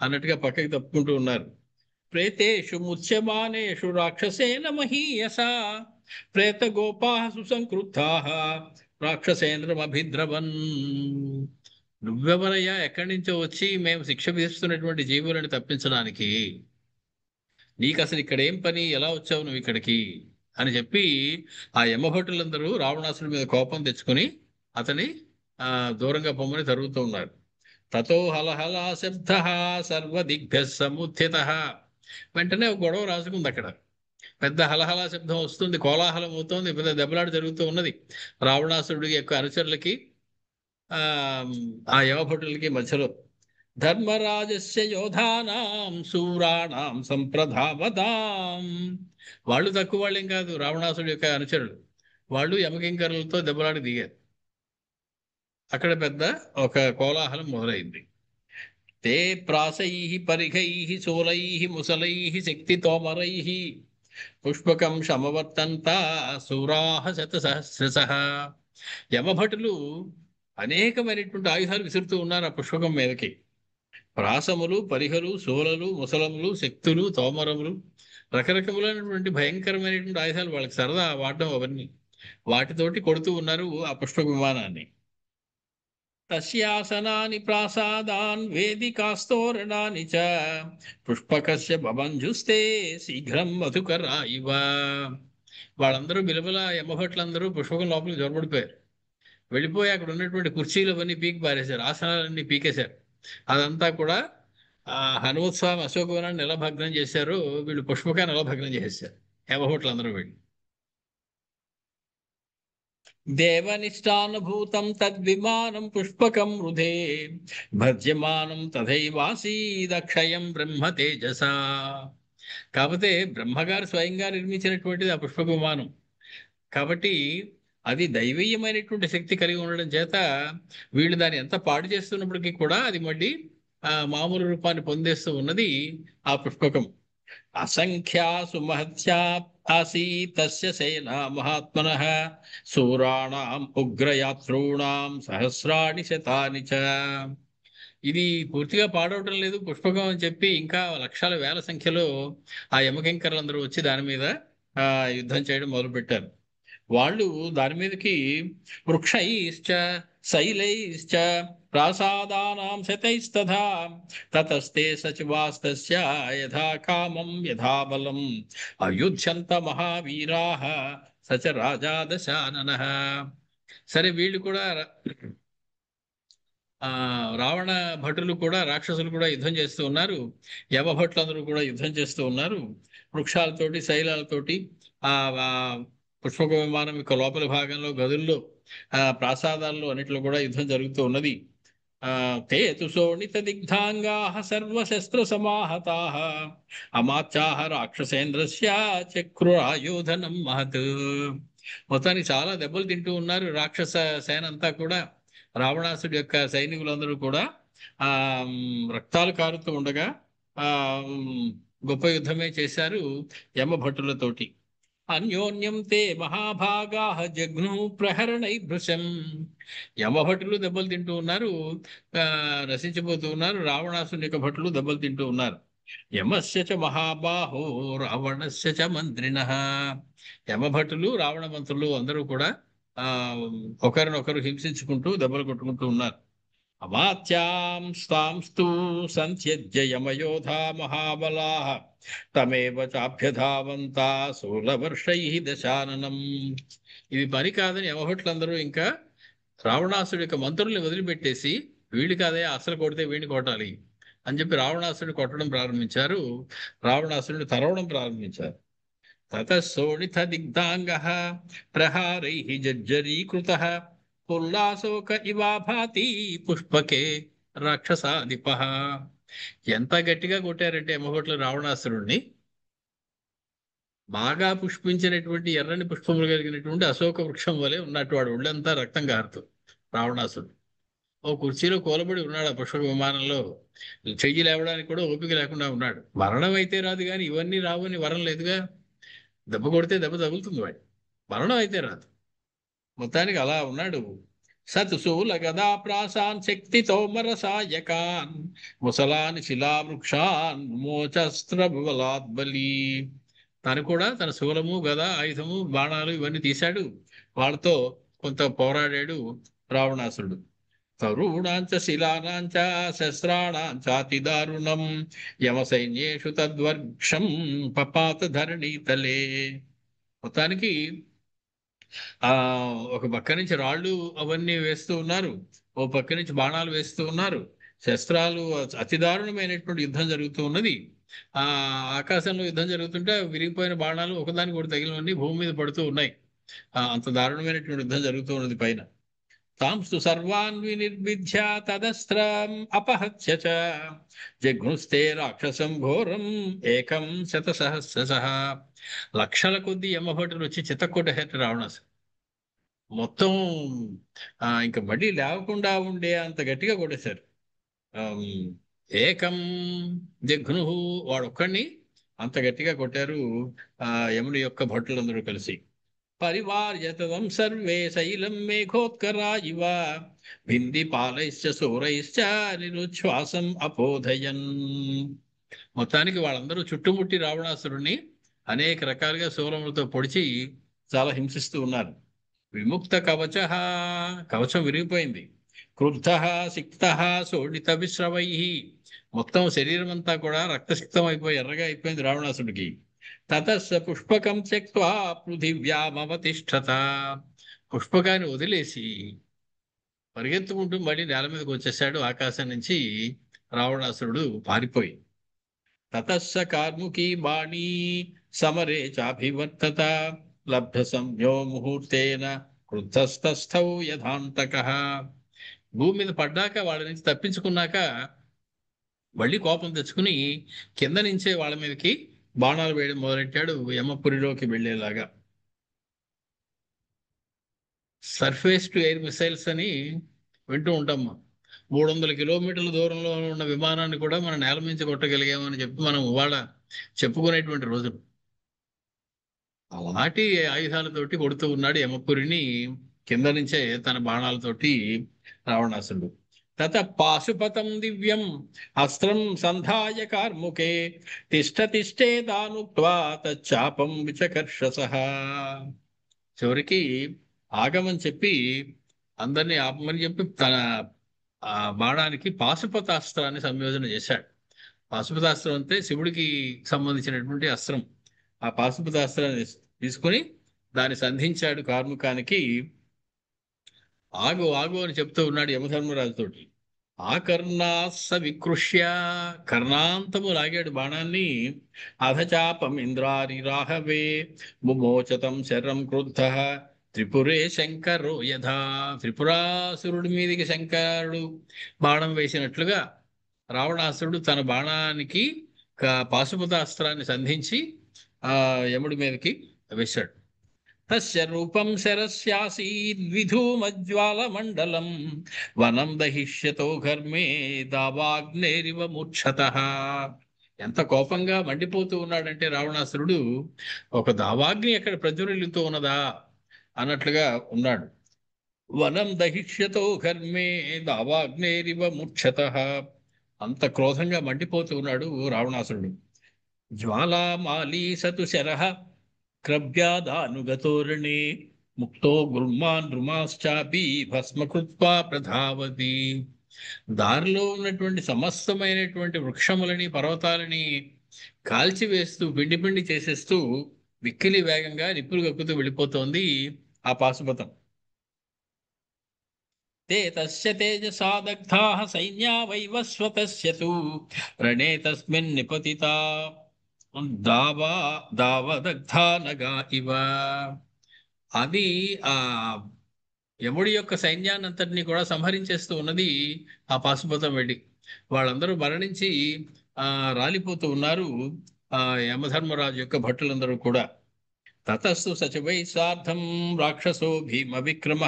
అన్నట్టుగా పక్కకి తప్పుకుంటూ ఉన్నారు. ప్రేతేషు ముచ్యమానేషు రాక్షసేన మహీయసా ప్రేత గోపా సుసంకృతా రాక్షసేంద్రమభిద్రవన్. నువ్వెవరయ్యా, ఎక్కడి నుంచో వచ్చి మేము శిక్ష విధిస్తున్నటువంటి జీవులను తప్పించడానికి? నీకు అసలు ఇక్కడ ఏం పని, ఎలా వచ్చావు నువ్వు ఇక్కడికి అని చెప్పి ఆ యమభటులందరూ రావణాసుడి మీద కోపం తెచ్చుకొని అతని దూరంగా పొమ్మని తరుగుతూ ఉన్నారు. తతో హలహలా శబ్ద సర్వదిగ్భ్య సముత్థిత. వెంటనే ఒక గొడవ రాసుకుంది అక్కడ. పెద్ద హలహలా శబ్దం వస్తుంది, కోలాహలం అవుతోంది, పెద్ద దెబ్బలాట జరుగుతూ ఉన్నది రావణాసురుడి యొక్క అనుచరులకి ఆ యమభటులకి మధ్యలో. ధర్మరాజస్య యోధానాం శూరాణాం సంప్రధావతాం. వాళ్ళు తక్కువ వాళ్ళేం కాదు, రావణాసుడి యొక్క అనుచరులు. వాళ్ళు యమకింకరులతో దెబ్బలాడి దిగారు. అక్కడ పెద్ద ఒక కోలాహలం మొదలైంది. తే ప్రాసై పరిఘై శూలై ముసలై శక్తి తోమరై పుష్పకం సమవర్తంత శూరాహ శతసహస్రశః. యమభటులు అనేకమైనటువంటి ఆయుధాలు విసురుతూ ఉన్నారు ఆ పుష్పకం మీదకి. ప్రాసములు, పరిహలు, శూలలు, ముసలములు, శక్తులు, తోమరములు రకరకములైనటువంటి భయంకరమైనటువంటి ఆయుధాలు, వాళ్ళకి సరదా వాడడం అవన్నీ, వాటితోటి కొడుతూ ఉన్నారు ఆ పుష్పక విమానాన్ని. తస్యాసనాని ప్రాసాదాన్ వేదికాస్తోరణాని చ పుష్పకస్య భవంజుస్తే శీఘ్రం మధుకరా ఇవ. వాళ్ళందరూ బిలబిల యమభట్లందరూ పుష్పకం లోపలికి జొరబడిపోయారు. వెళ్ళిపోయి అక్కడ ఉన్నటువంటి కుర్చీలు అవన్నీ పీకి పారేశారు, ఆసనాలన్నీ పీకేశారు. అదంతా కూడా హనుమోత్సవం అశోకవనాన్ని ఎలా భగ్నం చేశారో వీళ్ళు పుష్పకాన్ని ఎలా భగ్నం చేసేసారు యమభట్లందరూ వెళ్ళి. దేవనిష్టానుభూతం తద్విమానం పుష్పకం వృధే భజ్యమానం తథైవాసీదక్షయం బ్రహ్మ తేజస. కాకపోతే బ్రహ్మగారు స్వయంగా నిర్మించినటువంటిది ఆ పుష్పక విమానం కాబట్టి అది దైవీయమైనటువంటి శక్తి కలిగి ఉండడం చేత వీళ్ళు దాన్ని ఎంత పాడు చేస్తున్నప్పటికీ కూడా అది మళ్ళీ మామూలు రూపాన్ని పొందేస్తూ ఉన్నది ఆ పుష్పకం. అసంఖ్యాసు మహత్యా ఆసీతస్య సేనా మహాత్మనః శూరాణాం ఉగ్రయాత్రూణాం సహస్రాణి శతాని చ. ఇది పూర్తిగా పాడవటం లేదు పుష్పకం అని చెప్పి ఇంకా లక్షల వేల సంఖ్యలో ఆ యమకింకర్లందరూ వచ్చి దాని మీద యుద్ధం చేయడం మొదలుపెట్టారు. వాళ్ళు దాని మీదకి వృక్షైశ్చ శైలైశ్చ ప్రాసాదానాం శతైస్తథా తతస్తే సచివాస్తస్య యథా కామం యథా బలం అయుధ్యంత మహావీరాః సచ రాజా దశాననః. సరే వీళ్ళు కూడా రావణ భటులు కూడా రాక్షసులు కూడా యుద్ధం చేస్తూ ఉన్నారు, యమభట్లందరూ కూడా యుద్ధం చేస్తూ ఉన్నారు. వృక్షాలతోటి శైలాలతోటి ఆ పుష్పక విమానం యొక్క లోపలి భాగంలో గదుల్లో ప్రాసాదాల్లో అన్నిట్లో కూడా యుద్ధం జరుగుతూ ఉన్నది. తే తు శోణిత దిగ్ధాంగాః సర్వశస్త్ర సమాహతాః అమాత్యాః రాక్షసేంద్రస్య చక్రురాయోధనం మహత్. మొత్తానికి చాలా దెబ్బలు తింటూ ఉన్నారు రాక్షస సేన అంతా కూడా. రావణాసుడి యొక్క సైనికులందరూ కూడా రక్తాలు కారుతూ ఉండగా గొప్ప యుద్ధమే చేశారు యమభటులతోటి. అన్యోన్యం తే మహాభాగాః జఘ్ను ప్రహరణై భృశం. యమభటులు దెబ్బలు తింటూ ఉన్నారు, నశించిపోతూ ఉన్నారు. రావణాసుని యొక్క భటులు దెబ్బలు తింటూ ఉన్నారు. యమస్య చ మహాబాహో రావణస్య చ మంత్రిణః. యమభటులు రావణ మంత్రులు అందరూ కూడా ఒకరినొకరు హింసించుకుంటూ దెబ్బలు కొట్టుకుంటూ ఉన్నారు. అమాత్యాం స్తాంస్తు సంత్యజ్య యమయోధా మహాబలాః తమేవ చాభ్యధావంతా శూలవర్షైః దశాననం. ఇది పని కాదని యమభట్లందరూ ఇంకా రావణాసుడి యొక్క మంత్రుల్ని వదిలిపెట్టేసి వీళ్ళు కాదే అసలు కొడితే వీడిని కొట్టాలి అని చెప్పి రావణాసుడిని కొట్టడం ప్రారంభించారు, రావణాసుడిని తరవడం ప్రారంభించారు. తతః శోణిత దిగ్ధాంగః ప్రహారైః జర్జరీకృతః ఉల్లాసోక ఇవాభాతి పుష్పకే రాక్షసాధిపః. ఎంత గట్టిగా కొట్టారంటే యమభట్లు రావణాసురుణ్ణి, బాగా పుష్పించినటువంటి ఎర్రని పుష్పములు కలిగినటువంటి అశోక వృక్షం వలె ఉన్నట్టు వాడు ఒళ్ళంతా రక్తం గారుతూ రావణాసురుడు ఓ కుర్చీలో కూలబడి ఉన్నాడు. ఆ పుష్పక విమానంలో చెయ్యి లేవడానికి కూడా ఓపిక లేకుండా ఉన్నాడు. మరణం అయితే రాదు కానీ ఇవన్నీ రావని వరం లేదుగా. దెబ్బ కొడితే దెబ్బ తగులుతుంది వాడి, మరణం అయితే రాదు. మొత్తానికి అలా ఉన్నాడు. సత్ శూల గదా ప్రాసాన్ శక్తి తోమరసాయకాన్ ముసలాని శిలావృక్షాన్ మోచస్త్రబలాద్బలి. తను కూడా తన శూలము గద ఆయుధము బాణాలు ఇవన్నీ తీశాడు, వాళ్ళతో కొంత పోరాడాడు రావణాసురుడు. తరుణాంచ శిలానాంచ శస్త్రాణాంచాతి దారుణం యమ సైన్యేషు తద్వర్క్షం పపాత ధరణీతలే. మొత్తానికి ఒక పక్క నుంచి రాళ్ళు అవన్నీ వేస్తూ ఉన్నారు, ఓ పక్క నుంచి బాణాలు వేస్తూ ఉన్నారు, శస్త్రాలు, అతి దారుణమైనటువంటి యుద్ధం జరుగుతూ ఉన్నది. ఆకాశంలో యుద్ధం జరుగుతుంటే విరిగిపోయిన బాణాలు ఒకదానికి ఒకటి తగిలినవన్నీ భూమి మీద పడుతూ ఉన్నాయి. అంత దారుణమైనటువంటి యుద్ధం జరుగుతూ ఉన్నది పైన. తాంస్తు సర్వాన్ వినిర్విధ్య తదస్త్రం అపహత్య చ జఘ్నుస్తే రాక్షసం ఘోరం ఏకం శతసహస్రశః. లక్షల కొద్ది యమభటులు వచ్చి చితక్కొట్టేట రావణాసు మొత్తం ఇంకా మళ్ళీ లేవకుండా ఉండే అంత గట్టిగా కొట్టేశారు. ఏకం జఘ్ను, వాడొక్కడిని అంత గట్టిగా కొట్టారు యముని యొక్క భటులందరూ కలిసి. పరివార్యతం సర్వే శైలం మేఘోత్కరా ఇవ బింది పాలైశ్చ సూరైశ్చ నిరుచ్ఛ్వాసం అపోధయన్. మొత్తానికి వాళ్ళందరూ చుట్టుముట్టి రావణాసురుణ్ణి అనేక రకాలుగా శూలములతో పొడిచి చాలా హింసిస్తూ ఉన్నారు. విముక్త కవచ, కవచం విరిగిపోయింది. క్రుద్ధ సిక్త శోణిత విశ్రవై, మొత్తం శరీరం అంతా కూడా రక్తసిక్తం అయిపోయి ఎర్రగా అయిపోయింది రావణాసుడికి. తతస్స పుష్పకం త్యక్త్వా పృథివ్యామవతిష్ఠత, పుష్పకాన్ని వదిలేసి పరిగెత్తుకుంటూ మళ్ళీ నేల మీదకి వచ్చేసాడు ఆకాశం నుంచి రావణాసురుడు పారిపోయి. తతస్స కార్ముకీ బాణీ సమరే చాభివర్తత లబ్ధ సంజ్ఞో ముహూర్తేన క్రుద్ధస్తస్థౌ యథాంతకః. భూమి మీద పడ్డాక వాళ్ళ నుంచి తప్పించుకున్నాక మళ్ళీ కోపం తెచ్చుకుని కింద నుంచే వాళ్ళ మీదకి బాణాలు వేయడం మొదలెట్టాడు, యమపురిలోకి వెళ్ళేలాగా. సర్ఫేస్ టు ఎయిర్ మిసైల్స్ అని వింటూ ఉంటాం. 300 కిలోమీటర్ల దూరంలో ఉన్న విమానాన్ని కూడా మనం నేల మించి కొట్టగలిగామని చెప్పి మనం ఇవాళ చెప్పుకునేటువంటి రోజులు. అలాంటి ఆయుధాలతోటి కొడుతూ ఉన్నాడు యమపురిని కింద నుంచే తన బాణాలతోటి రావణాసుడు. తత పాశుపతం దివ్యం అస్త్రం సంధాయ కార్ముకే తిష్ట తిష్టేదానుక్త్వా తచ్చాపం విచకర్షసః. చివరికి ఆగమని చెప్పి అందరినీ ఆపమని చెప్పి తన ఆ బాణానికి పాశుపతాస్త్రాన్ని సంయోజన చేశాడు. పాశుపతాస్త్రం అంటే శివుడికి సంబంధించినటువంటి అస్త్రం. ఆ పాశుపతాస్త్రాన్ని తీసుకుని దాన్ని సంధించాడు కార్ముకానికి. ఆగు ఆగు అని చెప్తూ ఉన్నాడు యమధర్మరాజుతోటి. ఆకర్ణాస వికృష్య, కర్ణాంతము లాగాడు బాణాన్ని. అధచాపం ఇంద్రారి రాహవే ముమోచతం శరం క్రుద్ధ త్రిపురే శంకరో యథా, త్రిపురాసురుడి మీదికి శంకరుడు బాణం వేసినట్లుగా రావణాసురుడు తన బాణానికి పాశుపతాస్త్రాన్ని సంధించి ఆ యముడి మీదకి వేశాడు. తస్య రూపం శరస్యాసీద్విధూమజ్వాలమండలం వనం దహిష్యతో ఘర్మే దావాగ్నేరివ మూర్ఛతః. ఎంత కోపంగా మండిపోతూ ఉన్నాడంటే రావణాసురుడు, ఒక దావాగ్ని ఎక్కడ ప్రజ్వలిల్లుతూ ఉన్నదా అన్నట్లుగా ఉన్నాడు. వనం దహిష్యతో ఘర్మే దావాగ్నేరివ మూర్ఛతః, అంత క్రోధంగా మండిపోతూ ఉన్నాడు రావణాసురుడు. జ్వాలామాలీసతు శరః క్రవ్యాదానుగతోరణే ముక్తో గుల్మాన్ నృమాశ్చాపి భస్మకృత్వా ప్రధావతి. దారిలో ఉన్నటువంటి సమస్తమైనటువంటి వృక్షములని పర్వతాలని కాల్చివేస్తూ పిండి పిండి చేసేస్తూ విక్కిలి వేగంగా నిప్పులు కక్కుతూ వెళ్ళిపోతోంది ఆ పాశుపతం. తే తస్య తేజసా దగ్ధాః సైన్యా వైవస్వతస్య తు రణే తస్మిన్ నిపతితా దావదగ్ధా నగా ఇవ. అది ఆ యముడి యొక్క సైన్యాన్ని అంతటినీ కూడా సంహరించేస్తూ ఉన్నది ఆ పాశుపతం వెళ్ళి. వాళ్ళందరూ మరణించి రాలిపోతూ ఉన్నారు ఆ యమధర్మరాజు యొక్క భటులందరూ కూడా. తతస్తు సచివై సార్ధం రాక్షసో భీమ విక్రమ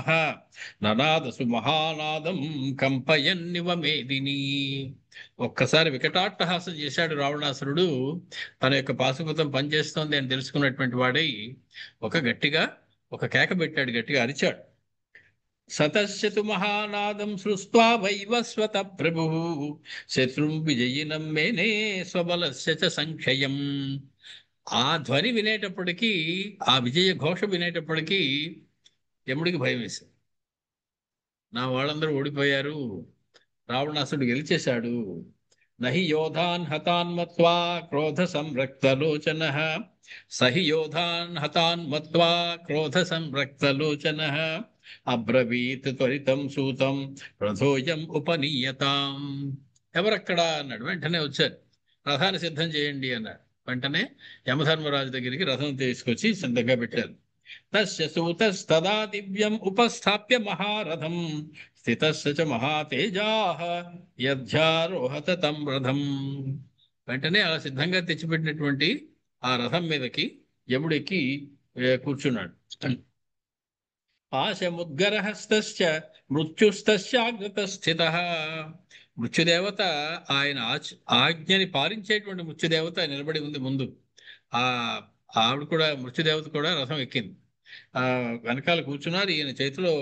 ననాదసు మహానాదం కంపయన్నివ మేదిని. ఒక్కసారి వికటాట్టహాసం చేశాడు రావణాసురుడు. తన యొక్క పాశుపతం పనిచేస్తోంది అని తెలుసుకున్నటువంటి వాడై ఒక కేక పెట్టాడు, గట్టిగా అరిచాడు. సతస్యతు మహానాదం సృష్ట్వా వైవస్వత ప్రభు శత్రుం విజయినం మేనే స్వబలస్య చ సంక్షయం. ఆ ధ్వని వినేటప్పటికీ, ఆ విజయ ఘోష వినేటప్పటికీ యముడికి భయం వేసింది. నా వాళ్ళందరూ ఓడిపోయారు, రావణాసుడు గెలిచేశాడు. నహి యోధాన్ హతాన్ మత్వా క్రోధ సంరక్తలోచనః, సహి యోధాన్ హతాన్ మత్వా క్రోధ సంరక్తలోచనః అబ్రవీత్ త్వరితం సూతం రథోయం ఉపనీయతాం. ఎవరక్కడా అన్నాడు. వెంటనే వచ్చారు. రథాన్ని సిద్ధం చేయండి అన్నాడు. వెంటనే యమధర్మరాజు దగ్గరికి రథం తీసుకొచ్చి సిద్ధంగా పెట్టారు. తస్య సూతస్తదా దివ్యం ఉపస్థాప్య మహారథం స్థితస్య చ మహాతేజాః యధ్యారోహత తం రథం. వెంటనే అలా సిద్ధంగా తెచ్చిపెట్టినటువంటి ఆ రథం మీదకి యముడికి కూర్చున్నాడు. పాశముద్గరహస్తస్య మృత్యుస్తస్యాగ్రత స్థితః. మృత్యుదేవత ఆయన ఆజ్ఞని పాలించేటువంటి మృత్యుదేవత నిలబడి ఉంది ముందు. ఆ ఆవిడ కూడా, మృత్యుదేవత కూడా రథం ఎక్కింది. వెనకాల కూర్చున్నారు. ఈయన చేతిలో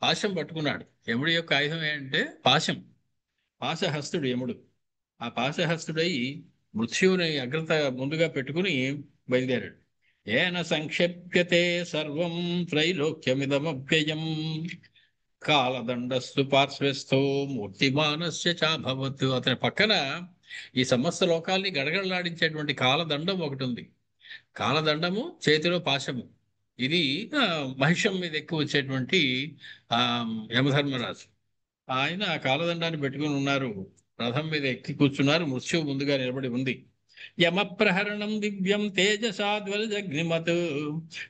పాశం పట్టుకున్నాడు. యముడి యొక్క ఆయుధం ఏంటంటే పాశం. పాశహస్తుడు యముడు. ఆ పాశహస్తుడై మృత్యువుని ముందుగా పెట్టుకుని బయలుదేరాడు. ఏన సంక్షిప్యతే సర్వం త్రైలోక్యమిదమవ్యయం కాలదండస్తు పార్శ్వస్థో మూర్తిమానస్య చాభవత్. అతని పక్కన ఈ సమస్త లోకాల్ని గడగడలాడించేటువంటి కాలదండం ఒకటి ఉంది. కాలదండము, చేతిలో పాశము. ఇది మహిషం మీద ఎక్కువ వచ్చేటువంటి ఆ యమధర్మరాజు. ఆయన ఆ కాలదండాన్ని పెట్టుకుని ఉన్నారు. రథం మీద ఎక్కి కూర్చున్నారు. మృత్యువు ముందుగా నిలబడి ఉంది. యమప్రహరణం దివ్యం తేజసాద్వలజగ్నిమత్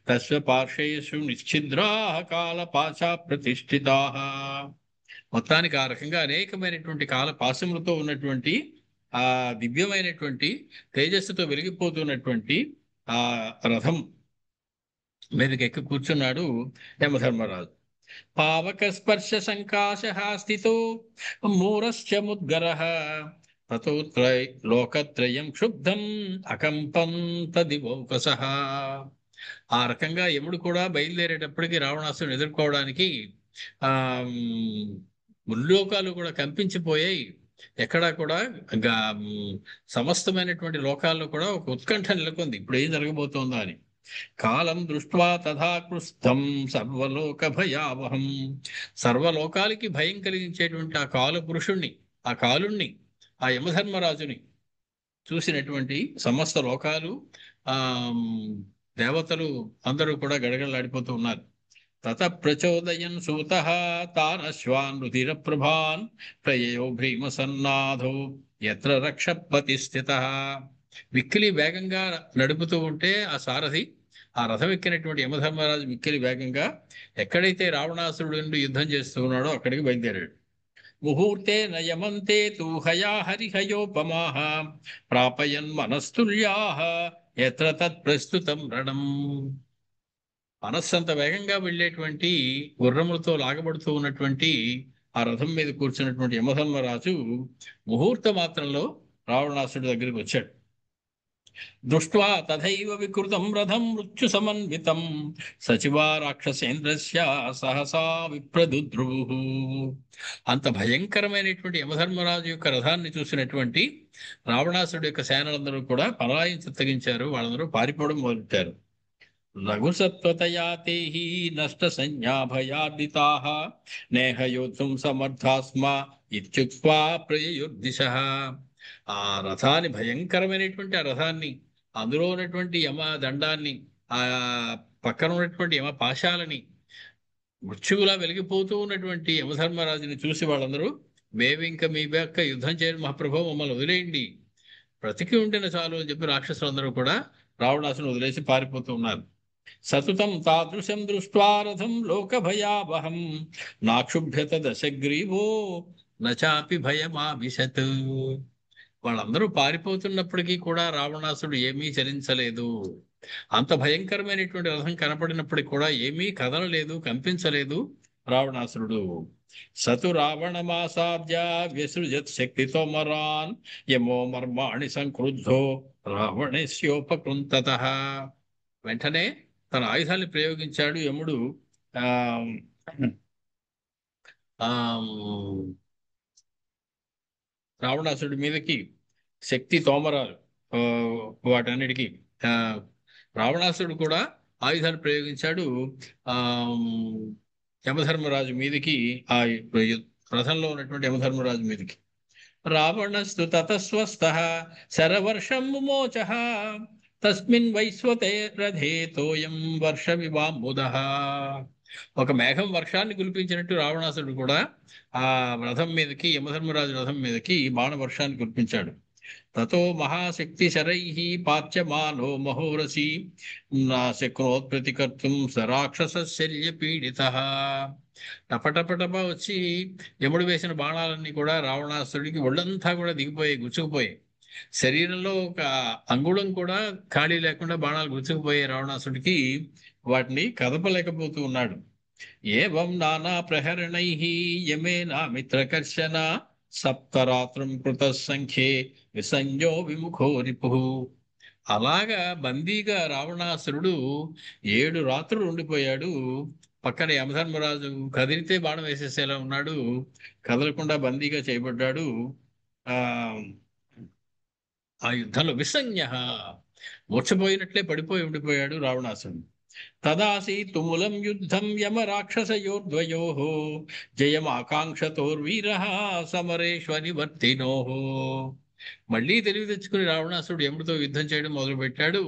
తస్య పార్శ్వేషు నిశ్చిద్రా కాల పాశా ప్రతిష్ఠితా. మొత్తానికి ఆ రకంగా అనేకమైనటువంటి కాల పాశములతో ఉన్నటువంటి ఆ దివ్యమైనటువంటి తేజస్సుతో వెలిగిపోతున్నటువంటి ఆ రథం మీదకి ఎక్కి కూర్చున్నాడు యమధర్మరాజు. పావక స్పర్శ సంకాశ స్థితో మూరశ్చ ముద్గరః తతో లోకత్రయం క్షుబ్ధం అకంపం తదివౌకసః. ఆ రకంగా యముడు కూడా బయలుదేరేటప్పటికి రావణాసురుని ఎదుర్కోవడానికి ఆ ముల్లోకాలు కూడా కంపించిపోయాయి. ఎక్కడా కూడా సమస్తమైనటువంటి లోకాల్లో కూడా ఒక ఉత్కంఠ నెలకొంది, ఇప్పుడు ఏం జరగబోతోందో అని. కాలం దృష్ట్వా తథా కృస్థం సర్వలోక భయావహం. సర్వలోకాలకి భయం కలిగించేటువంటి ఆ కాల పురుషుణ్ణి, ఆ కాలుణ్ణి, ఆ యమధర్మరాజుని చూసినటువంటి సమస్త లోకాలు, ఆ దేవతలు అందరూ కూడా గడగడలాడిపోతూ ఉన్నారు. తత ప్రచోదయన్ సూతః తానశ్వాన్ రుధిర ప్రభాన్ ప్రయయో భీమ సన్నాధో యత్ర రక్షపతి స్థితః. మిక్కిలి వేగంగా నడుపుతూ ఉంటే ఆ సారథి, ఆ రథం ఎక్కినటువంటి యమధర్మరాజు మిక్కిలి వేగంగా ఎక్కడైతే రావణాసురుడు నుండి యుద్ధం చేస్తూ ఉన్నాడో అక్కడికి బయలుదేరాడు. ముహూర్తే నయమంతే తూ హయా హరిహయోపమాః ప్రాపయన్ మనస్తుల్యాః యత్ర తత్ ప్రస్తుతం రణం. మనస్సంత వేగంగా వెళ్ళేటువంటి గుర్రములతో లాగబడుతూ ఉన్నటువంటి ఆ రథం మీద కూర్చున్నటువంటి యమధర్మరాజు ముహూర్త మాత్రంలో రావణాసుడి దగ్గరికి వచ్చాడు. దృష్ట్వా తథైవ వికృతం రథం మృత్యు సమన్వితం సచివా రాక్షసేంద్రస్య సహసా విప్రదుద్రువు. అంత భయంకరమైనటువంటి యమధర్మరాజు యొక్క రథాన్ని చూసినటువంటి రావణాసుడి యొక్క సేనలందరూ కూడా పలాయనం తగ్గించారు. వాళ్ళందరూ పారిపోవడం మొదలెట్టారు. రఘుసత్వతయా తేహి నష్ట సంజ్ఞా భయార్దితాః నేహ యోద్ధుం సమర్థాస్మ ఇత్యుక్త్వా ప్రయయుర్దిశః. ఆ రథాన్ని, భయంకరమైనటువంటి ఆ రథాన్ని, అందులో ఉన్నటువంటి యమ దండాన్ని, ఆ పక్కన ఉన్నటువంటి యమ పాశాలని, మృత్యువులా వెలిగిపోతూ ఉన్నటువంటి యమధర్మరాజుని చూసి వాళ్ళందరూ, మేము ఇంకా మీ యొక్క యుద్ధం చేయని మహాప్రభు, మమ్మల్ని వదిలేయండి, బ్రతికి ఉంటేనే చాలు అని చెప్పి రాక్షసులందరూ కూడా రావణాసుని వదిలేసి పారిపోతూ ఉన్నారు. సతుతం తాదృశం దృష్ట్వా రథం లోక భయావహం నాక్షుభ్యత దశగ్రీవో నచాపి భయమావిశత్. వాళ్ళందరూ పారిపోతున్నప్పటికీ కూడా రావణాసుడు ఏమీ చలించలేదు. అంత భయంకరమైనటువంటి రథం కనపడినప్పటికీ కూడా ఏమీ కదలలేదు, కంపించలేదు రావణాసురుడు. సతు రావణమాసాద్య వ్యసృజత్ శక్తితో మరాన్ యమో మర్మాణి సంక్రుద్ధో రావణస్యోపకృంతతః. వెంటనే తన ఆయుధాన్ని ప్రయోగించాడు యముడు. ఆ రావణాసుడి మీదకి శక్తి తోమరాలు వాటన్నిటికీ రావణాసుడు కూడా ఆయుధాన్ని ప్రయోగించాడు ఆ యమధర్మరాజు మీదకి, ఆ రథంలో ఉన్నటువంటి యమధర్మరాజు మీదకి. రావణస్తు తతస్వస్థః శరవర్షం ముమోచః తస్మిన్ వైశ్వతే రథే తోయం వర్షమివాంబుదః. ఒక మేఘం వర్షాన్ని కురిపించినట్టు రావణాసుడు కూడా ఆ రథం మీదకి, యమధర్మరాజు రథం మీదకి బాణ వర్షాన్ని కురిపించాడు. తతో మహాశక్తి శరైః పాచ్యమానో మహోరసి శక్నోత్ప్రతికర్తుం సరాక్షస శల్య పీడితః. టపటపటప వచ్చి యముడు వేసిన బాణాలన్నీ కూడా రావణాసుడికి ఒళ్ళంతా కూడా దిగిపోయాయి, గుచ్చుకుపోయాయి. శరీరంలో ఒక అంగుళం కూడా ఖాళీ లేకుండా బాణాలు గుచ్చుకుపోయే రావణాసుడికి వాటిని కదపలేకపోతూ ఉన్నాడు. ఏవం నానా ప్రహరణైః యమేనా మిత్రకర్షణ సప్తరాత్రం కృత సంఖ్యే విసంజో విముఖో రిపుః. అలాగా బందీగా రావణాసురుడు 7 రాత్రులు ఉండిపోయాడు. పక్కన యమధర్మరాజు కదిలితే బాణం వేసేసేలా ఉన్నాడు, కదలకుండా బందీగా చేయబడ్డాడు. ఆ యుద్ధంలో విసంజ్ఞ, మూర్ఛపోయినట్లే పడిపోయి ఉండిపోయాడు రావణాసురుడు. తదాసి తుములం యుద్ధం యమ రాక్షసయోర్ద్వయో జయమాకాంక్షతోర్వీర సమరేష్వనివర్తినో. మళ్ళీ తెలివి తెచ్చుకుని రావణాసురుడు యముడితో యుద్ధం చేయడం మొదలుపెట్టాడు.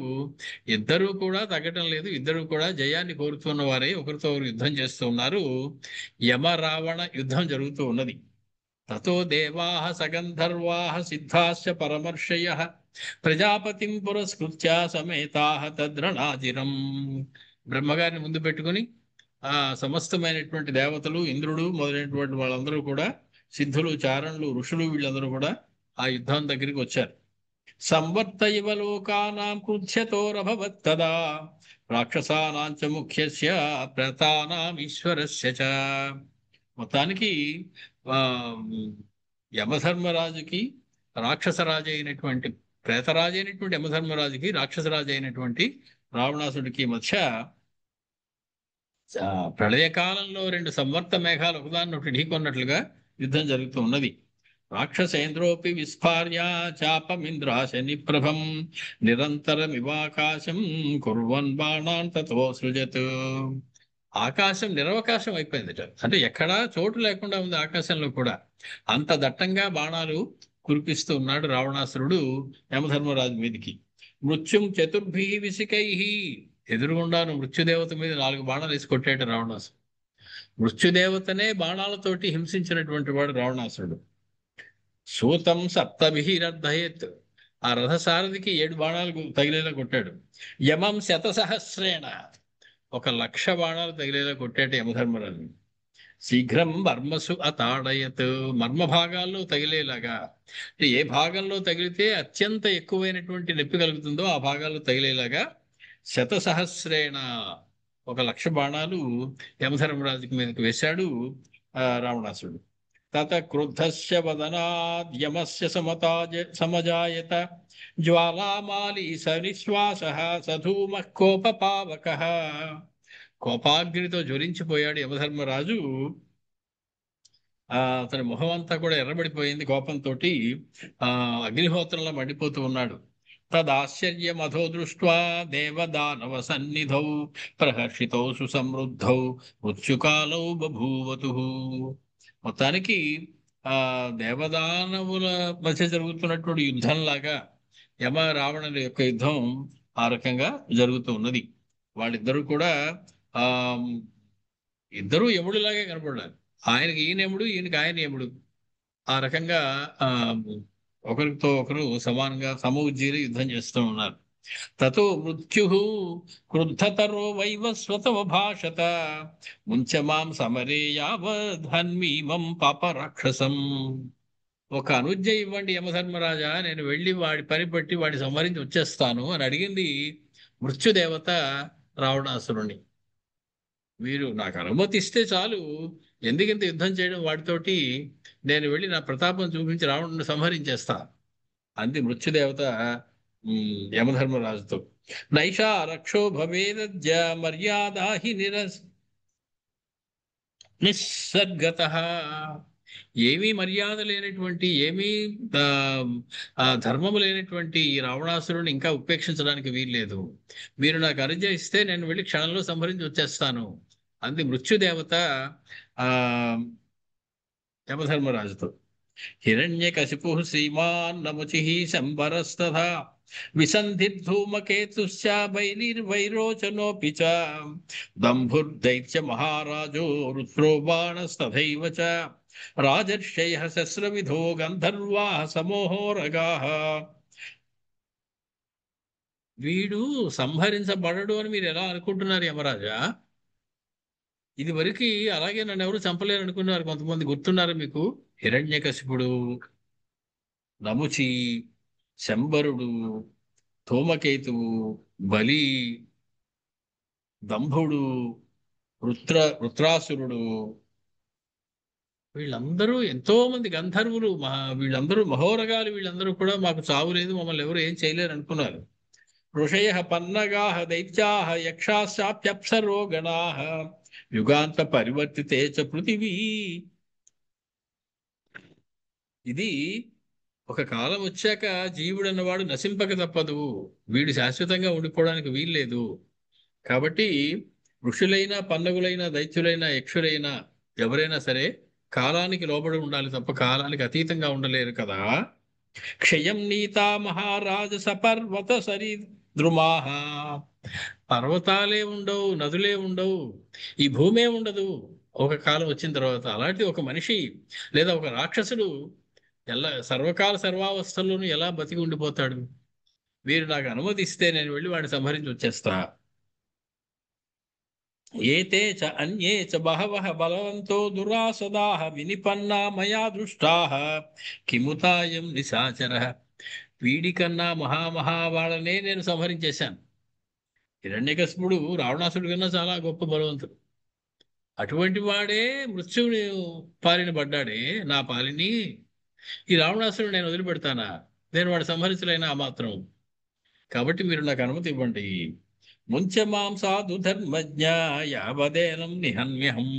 ఇద్దరూ కూడా తగ్గటం లేదు, ఇద్దరూ కూడా జయాన్ని కోరుతున్న వారే ఒకరితో ఒకరు యుద్ధం చేస్తూ ఉన్నారు. యమ రావణ యుద్ధం జరుగుతూ ఉన్నది. తతో దేవాః సగంధర్వాః సిద్ధాశ్చ పరమర్షయః ప్రజాపతిం పురస్కృత్య సమేతాః తద్రణాజిరం. బ్రహ్మగారిని ముందు పెట్టుకుని ఆ సమస్తమైనటువంటి దేవతలు, ఇంద్రుడు మొదలైనటువంటి వాళ్ళందరూ కూడా, సిద్ధులు, చారణులు, ఋషులు, వీళ్ళందరూ కూడా ఆ యుద్ధం దగ్గరికి వచ్చారు. సంవర్త ఇవ లోకానాం కృధ్యతోరభవత్తదా రాక్షసానాం చ ముఖ్యస్య ప్రతానాం ఈశ్వరస్య చ. మొత్తానికి ఆ యమధర్మరాజుకి, రాక్షసరాజు అయినటువంటి, ప్రేతరాజు అయినటువంటి యమధర్మరాజుకి, రాక్షసరాజు అయినటువంటి రావణాసుడికి మధ్య ప్రళయకాలంలో రెండు సంవర్త మేఘాలు ఒకదాన్నొకటి ఢీకొన్నట్లుగా యుద్ధం జరుగుతూ ఉన్నది. రాక్షసేంద్రోపి విస్ఫార్య చాపమింద్రాశని ప్రభం నిరంతరమివాకాశం కుర్వన్ బాణాన్ తతో సృజత్. ఆకాశం నిరవకాశం అయిపోయిందట, అంటే ఎక్కడా చోటు లేకుండా ఉంది ఆకాశంలో కూడా. అంత దట్టంగా బాణాలు కురిపిస్తూ ఉన్నాడు రావణాసురుడు యమధర్మరాజు మీదికి. మృత్యుం చతుర్భి విసికై, ఎదురుగుండాను మృత్యుదేవత మీద 4 బాణాలు వేసి కొట్టాడు రావణాసురుడు. మృత్యుదేవతనే బాణాలతోటి హింసించినటువంటి వాడు రావణాసురుడు. సూతం సప్తభిరర్ధయత్, ఆ రథసారథికి 7 బాణాలు తగిలేలా కొట్టాడు. యమం శతసహస్రేణ, 1,00,000 బాణాలు తగిలేలా కొట్టాడు యమధర్మరాజు. శీఘ్రం మర్మసు అతాడయత్, మర్మ భాగాల్లో తగిలేలాగా, అంటే ఏ భాగంలో తగిలితే అత్యంత ఎక్కువైనటువంటి నొప్పి కలుగుతుందో ఆ భాగాల్లో తగిలేలాగా శతసహస్రేణ 1,00,000 బాణాలు యమధర్మరాజుకి మీదకి వేశాడు రావణాసుడు. తత క్రుద్ధస్య వదనాద్యమస్య సమజాయత జ్వాలామాలి సనిశ్వాసః సధూమః కోపపావకః. కోపాగ్నితో జ్వరించిపోయాడు యమధర్మరాజు. అతని మొహం అంతా కూడా ఎర్రబడిపోయింది కోపంతో. అగ్నిహోత్రంలో మండిపోతూ ఉన్నాడు. తదాశ్చర్యమధో దృష్ట్వా దేవదానవ సన్నిధౌ ప్రహర్షితౌ సుసమృద్ధౌ మృత్యుకాలౌ బభూవతు. మొత్తానికి దేవదానవుల మధ్య జరుగుతున్నటువంటి యుద్ధంలాగా యమ రావణుల యొక్క యుద్ధం ఆ రకంగా జరుగుతూ ఉన్నది. వాళ్ళిద్దరూ కూడా ఇద్దరూ యముడిలాగే కనపడ్డారు. ఆయనకి ఈయన యముడు, ఈయనకి ఆయన యముడు. ఆ రకంగా ఒకరితో ఒకరు సమానంగా సమఉజ్జీలు యుద్ధం చేస్తూ ఉన్నారు. తతో మృత్యు క్రుద్ధతరో వైవస్వతమ భాషత ముంచమాం సమరే యావధన్మీమం పాపరాక్షసం. ఒక అనుజ్ఞ ఇవ్వండి యమధర్మరాజా, నేను వెళ్ళి వాడి పని పట్టి వాడి సంహరించి వచ్చేస్తాను అని అడిగింది మృత్యుదేవత రావణాసురుణ్ణి. మీరు నాకు అనుమతి ఇస్తే చాలు, ఎందుకింత యుద్ధం చేయడం వాడితోటి, నేను వెళ్ళి నా ప్రతాపం చూపించి రావణుని సంహరించేస్తా అంది మృత్యుదేవత యమధర్మరాజుతో. నైషా రక్షో భవేదద్య మర్యాదా హి నిస్సర్గతః. ఏమీ మర్యాద లేనటువంటి, ఏమీ ధర్మము లేనటువంటి ఈ రావణాసురుని ఇంకా ఉపేక్షించడానికి వీల్లేదు. మీరు నాకు అనుజ్ఞ ఇస్తే నేను వెళ్ళి క్షణంలో సంహరించి వచ్చేస్తాను అంది మృత్యుదేవత యమధర్మరాజుతో. హిరణ్యకశిపు శ్రీమాన్ నముచి శంబరస్తథా విసంధిర్ధూమకేతుశ్చ బైలిర్వైరోచనోపి చ దంభుర్దైత్య మహారాజో రుద్రో బాణస్తథైవ చ రాజర్షయః శస్త్రవిధో గంధర్వాః సమోహోరగాః. వీడు సంహరించబడడు అని మీరు ఎలా అనుకుంటున్నారు యమరాజా? ఇది వరకు అలాగే నన్ను ఎవరు చంపలేరు అనుకున్నారు కొంతమంది, గుర్తున్నారు మీకు? హిరణ్యకశిపుడు, నముచి, శంబరుడు, ధూమకేతువు, బలి, దంభుడు, వృత్రాసురుడు, వీళ్ళందరూ ఎంతో మంది గంధర్వులు, వీళ్ళందరూ మహోరగాలు. వీళ్ళందరూ కూడా మాకు చావు లేదు, మమ్మల్ని ఎవరు ఏం చేయలేరు అనుకున్నారు. ఋషయః పన్నగాః దైత్యాః యక్షాశ్చాప్యప్సరో గణాః యుగాంత పరివర్తితే చ పృథివీ. ఇది ఒక కాలం వచ్చాక జీవుడు అన్నవాడు నశింపక తప్పదు. వీడు శాశ్వతంగా ఉండిపోవడానికి వీల్లేదు. కాబట్టి ఋషులైనా, పల్లవులైనా, దైత్యులైనా, యక్షులైనా ఎవరైనా సరే కాలానికి లోబడి ఉండాలి తప్ప కాలానికి అతీతంగా ఉండలేరు కదా. క్షయం నీతా మహారాజ సపర్వత సరి ద్రుమాహ. పర్వతాలే ఉండవు, నదులే ఉండవు, ఈ భూమే ఉండదు ఒక కాలం వచ్చిన తర్వాత. అలాంటి ఒక మనిషి లేదా ఒక రాక్షసుడు ఎలా సర్వకాల సర్వావస్థల్లోనూ ఎలా బతికి ఉండిపోతాడు? మీరు నాకు అనుమతి ఇస్తే నేను వెళ్ళి వాడిని సంహరించి వచ్చేస్తా. ఏతే చ అన్యే చ బహవః బలవంతో దురాసదాః వినిపన్నా మయా దృష్టాః కిముతాయం నిశాచరః. వీడికన్నా మహామహావాళ్ళనే నేను సంహరించేశాను. హిరణ్యకశిపుడు రావణాసుడి కన్నా చాలా గొప్ప బలవంతుడు. అటువంటి వాడే మృత్యువుని పాలిన పడ్డాడే నా పాలిని. ఈ రావణాసురుడు నేను వదిలిపెడతానా? నేను వాడు సంహరించలేనా ఆ మాత్రం? కాబట్టి మీరు నాకు అనుమతి ఇవ్వండి. ముంచమాం సాధు ధర్మజ్ఞ యావదేనం నిహన్యహం.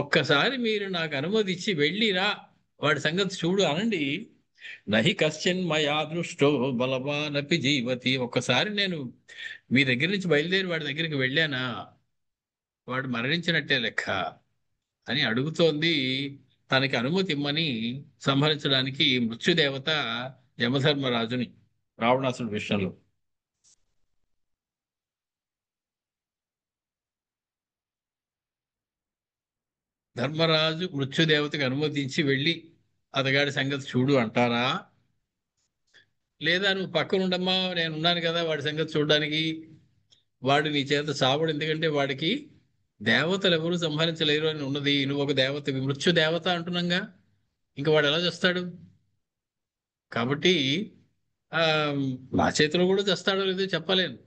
ఒక్కసారి మీరు నాకు అనుమతి ఇచ్చి వెళ్ళిరా, వాడి సంగతి చూడు అనండి. నహి కశ్చిన్ మయా దృష్టో బలవానపి జీవతి. ఒక్కసారి నేను మీ దగ్గర నుంచి బయలుదేరి వాడి దగ్గరికి వెళ్ళానా, వాడు మరణించినట్టే లెక్క అని అడుగుతోంది. తనకి అనుమతి ఇమ్మని సంహరించడానికి మృత్యుదేవత యమధర్మరాజుని రావణాసుడి విషయంలో. ధర్మరాజు మృత్యుదేవతకి అనుమతించి వెళ్ళి అతగాడి సంగతి చూడు అంటారా? లేదా నువ్వు పక్కనుండమ్మా, నేను ఉన్నాను కదా వాడి సంగతి చూడడానికి, వాడు నీ చేత చావడు, ఎందుకంటే వాడికి దేవతలు ఎవరు సంహరించలేరు అని ఉన్నది, నువ్వు ఒక దేవత, మృత్యు దేవత అంటున్నాగా, ఇంకా వాడు ఎలా చేస్తాడు? కాబట్టి ఆ నా చేతిలో కూడా చేస్తాడో లేదో చెప్పలేను,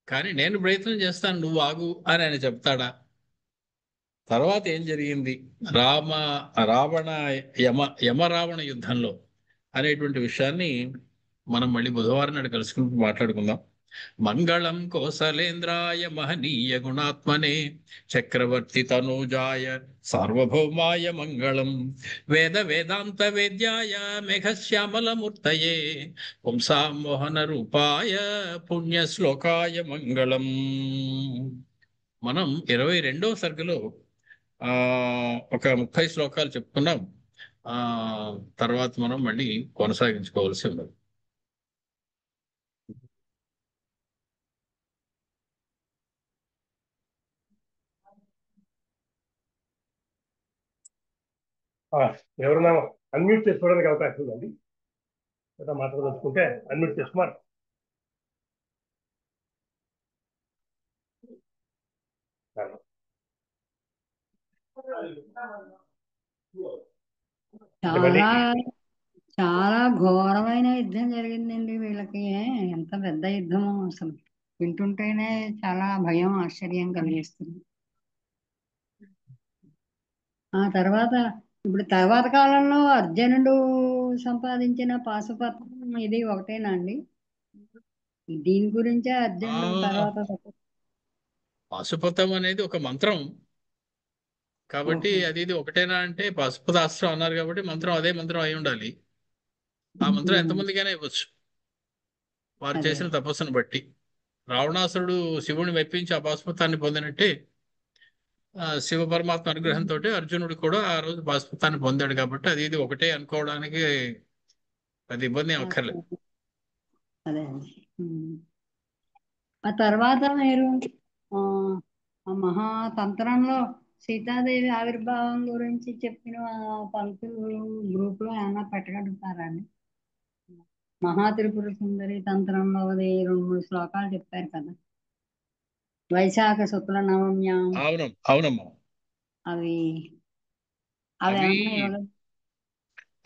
కానీ నేను ప్రయత్నం చేస్తాను, నువ్వు ఆగు అని ఆయన చెప్తాడా? తర్వాత ఏం జరిగింది? రామ రావణ యమ యమరావణ యుద్ధంలో అనేటువంటి విషయాన్ని మనం మళ్ళీ బుధవారం నాడు కలుసుకుంటూ మాట్లాడుకుందాం. మంగళం కోసలేంద్రాయ మహనీయ గుణాత్మనే చక్రవర్తి తనూజాయ సార్వభౌమాయ మంగళం. వేద వేదాంత వేద్యాయ మేఘశ్యామలమూర్తయే పుంసామోహన రూపాయ పుణ్యశ్లోకాయ మంగళం. మనం 22వ సర్గలో ఆ ఒక 30 శ్లోకాలు చెప్పుకున్నాం. ఆ తర్వాత మనం మళ్ళీ కొనసాగించుకోవాల్సి ఉన్నది. ఆ, ఎవరన్నా అన్మ్యూట్ చేసుకోవడానికి అవకాశం ఉందండి? ఏదైనా మాట్లాడదలుచుకుంటే అన్మ్యూట్ చేసుకోమని. అంటే మళ్ళీ చాలా చాలా ఘోరమైన యుద్ధం జరిగిందండి వీళ్ళకి. ఎంత పెద్ద యుద్ధమో అసలు వింటుంటేనే చాలా భయం, ఆశ్చర్యం కలిగిస్తుంది. ఆ తర్వాత ఇప్పుడు తర్వాత కాలంలో అర్జునుడు సంపాదించిన పాశుపత్రం ఇది ఒకటేనా అండి? దీని గురించే అర్జునుడు ఆ తర్వాత పాశుపతం అనేది ఒక మంత్రం కాబట్టి, ఓహో. అది ఇది ఒకటేనా అంటే పాశుపతాస్త్రం అన్నారు కాబట్టి మంత్రం అదే మంత్రం అయి ఉండాలి. ఆ మంత్రం ఎంతమందికైనా ఇవ్వచ్చు వారు అదే చేసిన తపస్సును బట్టి. రావణాసురుడు శివుని మెప్పించి ఆ పాశుపతాన్ని పొందినట్టే శివ పరమాత్మ అనుగ్రహంతో అర్జునుడు కూడా ఆ రోజు పాశుపతాన్ని పొందాడు కాబట్టి అది ఇది ఒకటే అనుకోవడానికి అది ఇబ్బంది ఏం అక్కర్లేదు. అదే అండి. ఆ తర్వాత మీరు ఆ ఆ మహాతంత్రంలో సీతాదేవి ఆవిర్భావం గురించి చెప్పిన పంక్తులు గ్రూప్ లో ఏమైనా పెట్టగలుగుతారా అండి? మహాత్రిపుర సుందరి తంత్రంలో అది 2-3 శ్లోకాలు చెప్పారు కదా, వైశాఖ శుక్ల నవమ్యాం. అవునమ్మా. అవి అవి అవి ఏమన్నా ఇవ్వగలరు?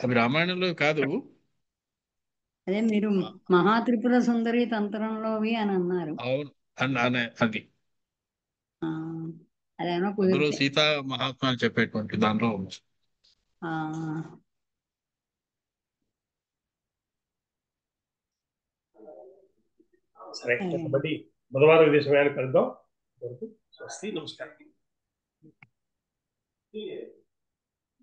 అవి రామాయణంలో కాదు. అదే మీరు మహాత్రిపుర సుందరి తంత్రంలోవి అని అన్నారు. అవును అది ఆ అదేమో అందులో కుదిరితే సీతా మహాత్మాలు చెప్పేటువంటి దానిలో ఆ సరే, కాబట్టి బుధవారం ఇదే సమయాన్ని కలుద్దాం. స్వస్తి, నమస్కారం.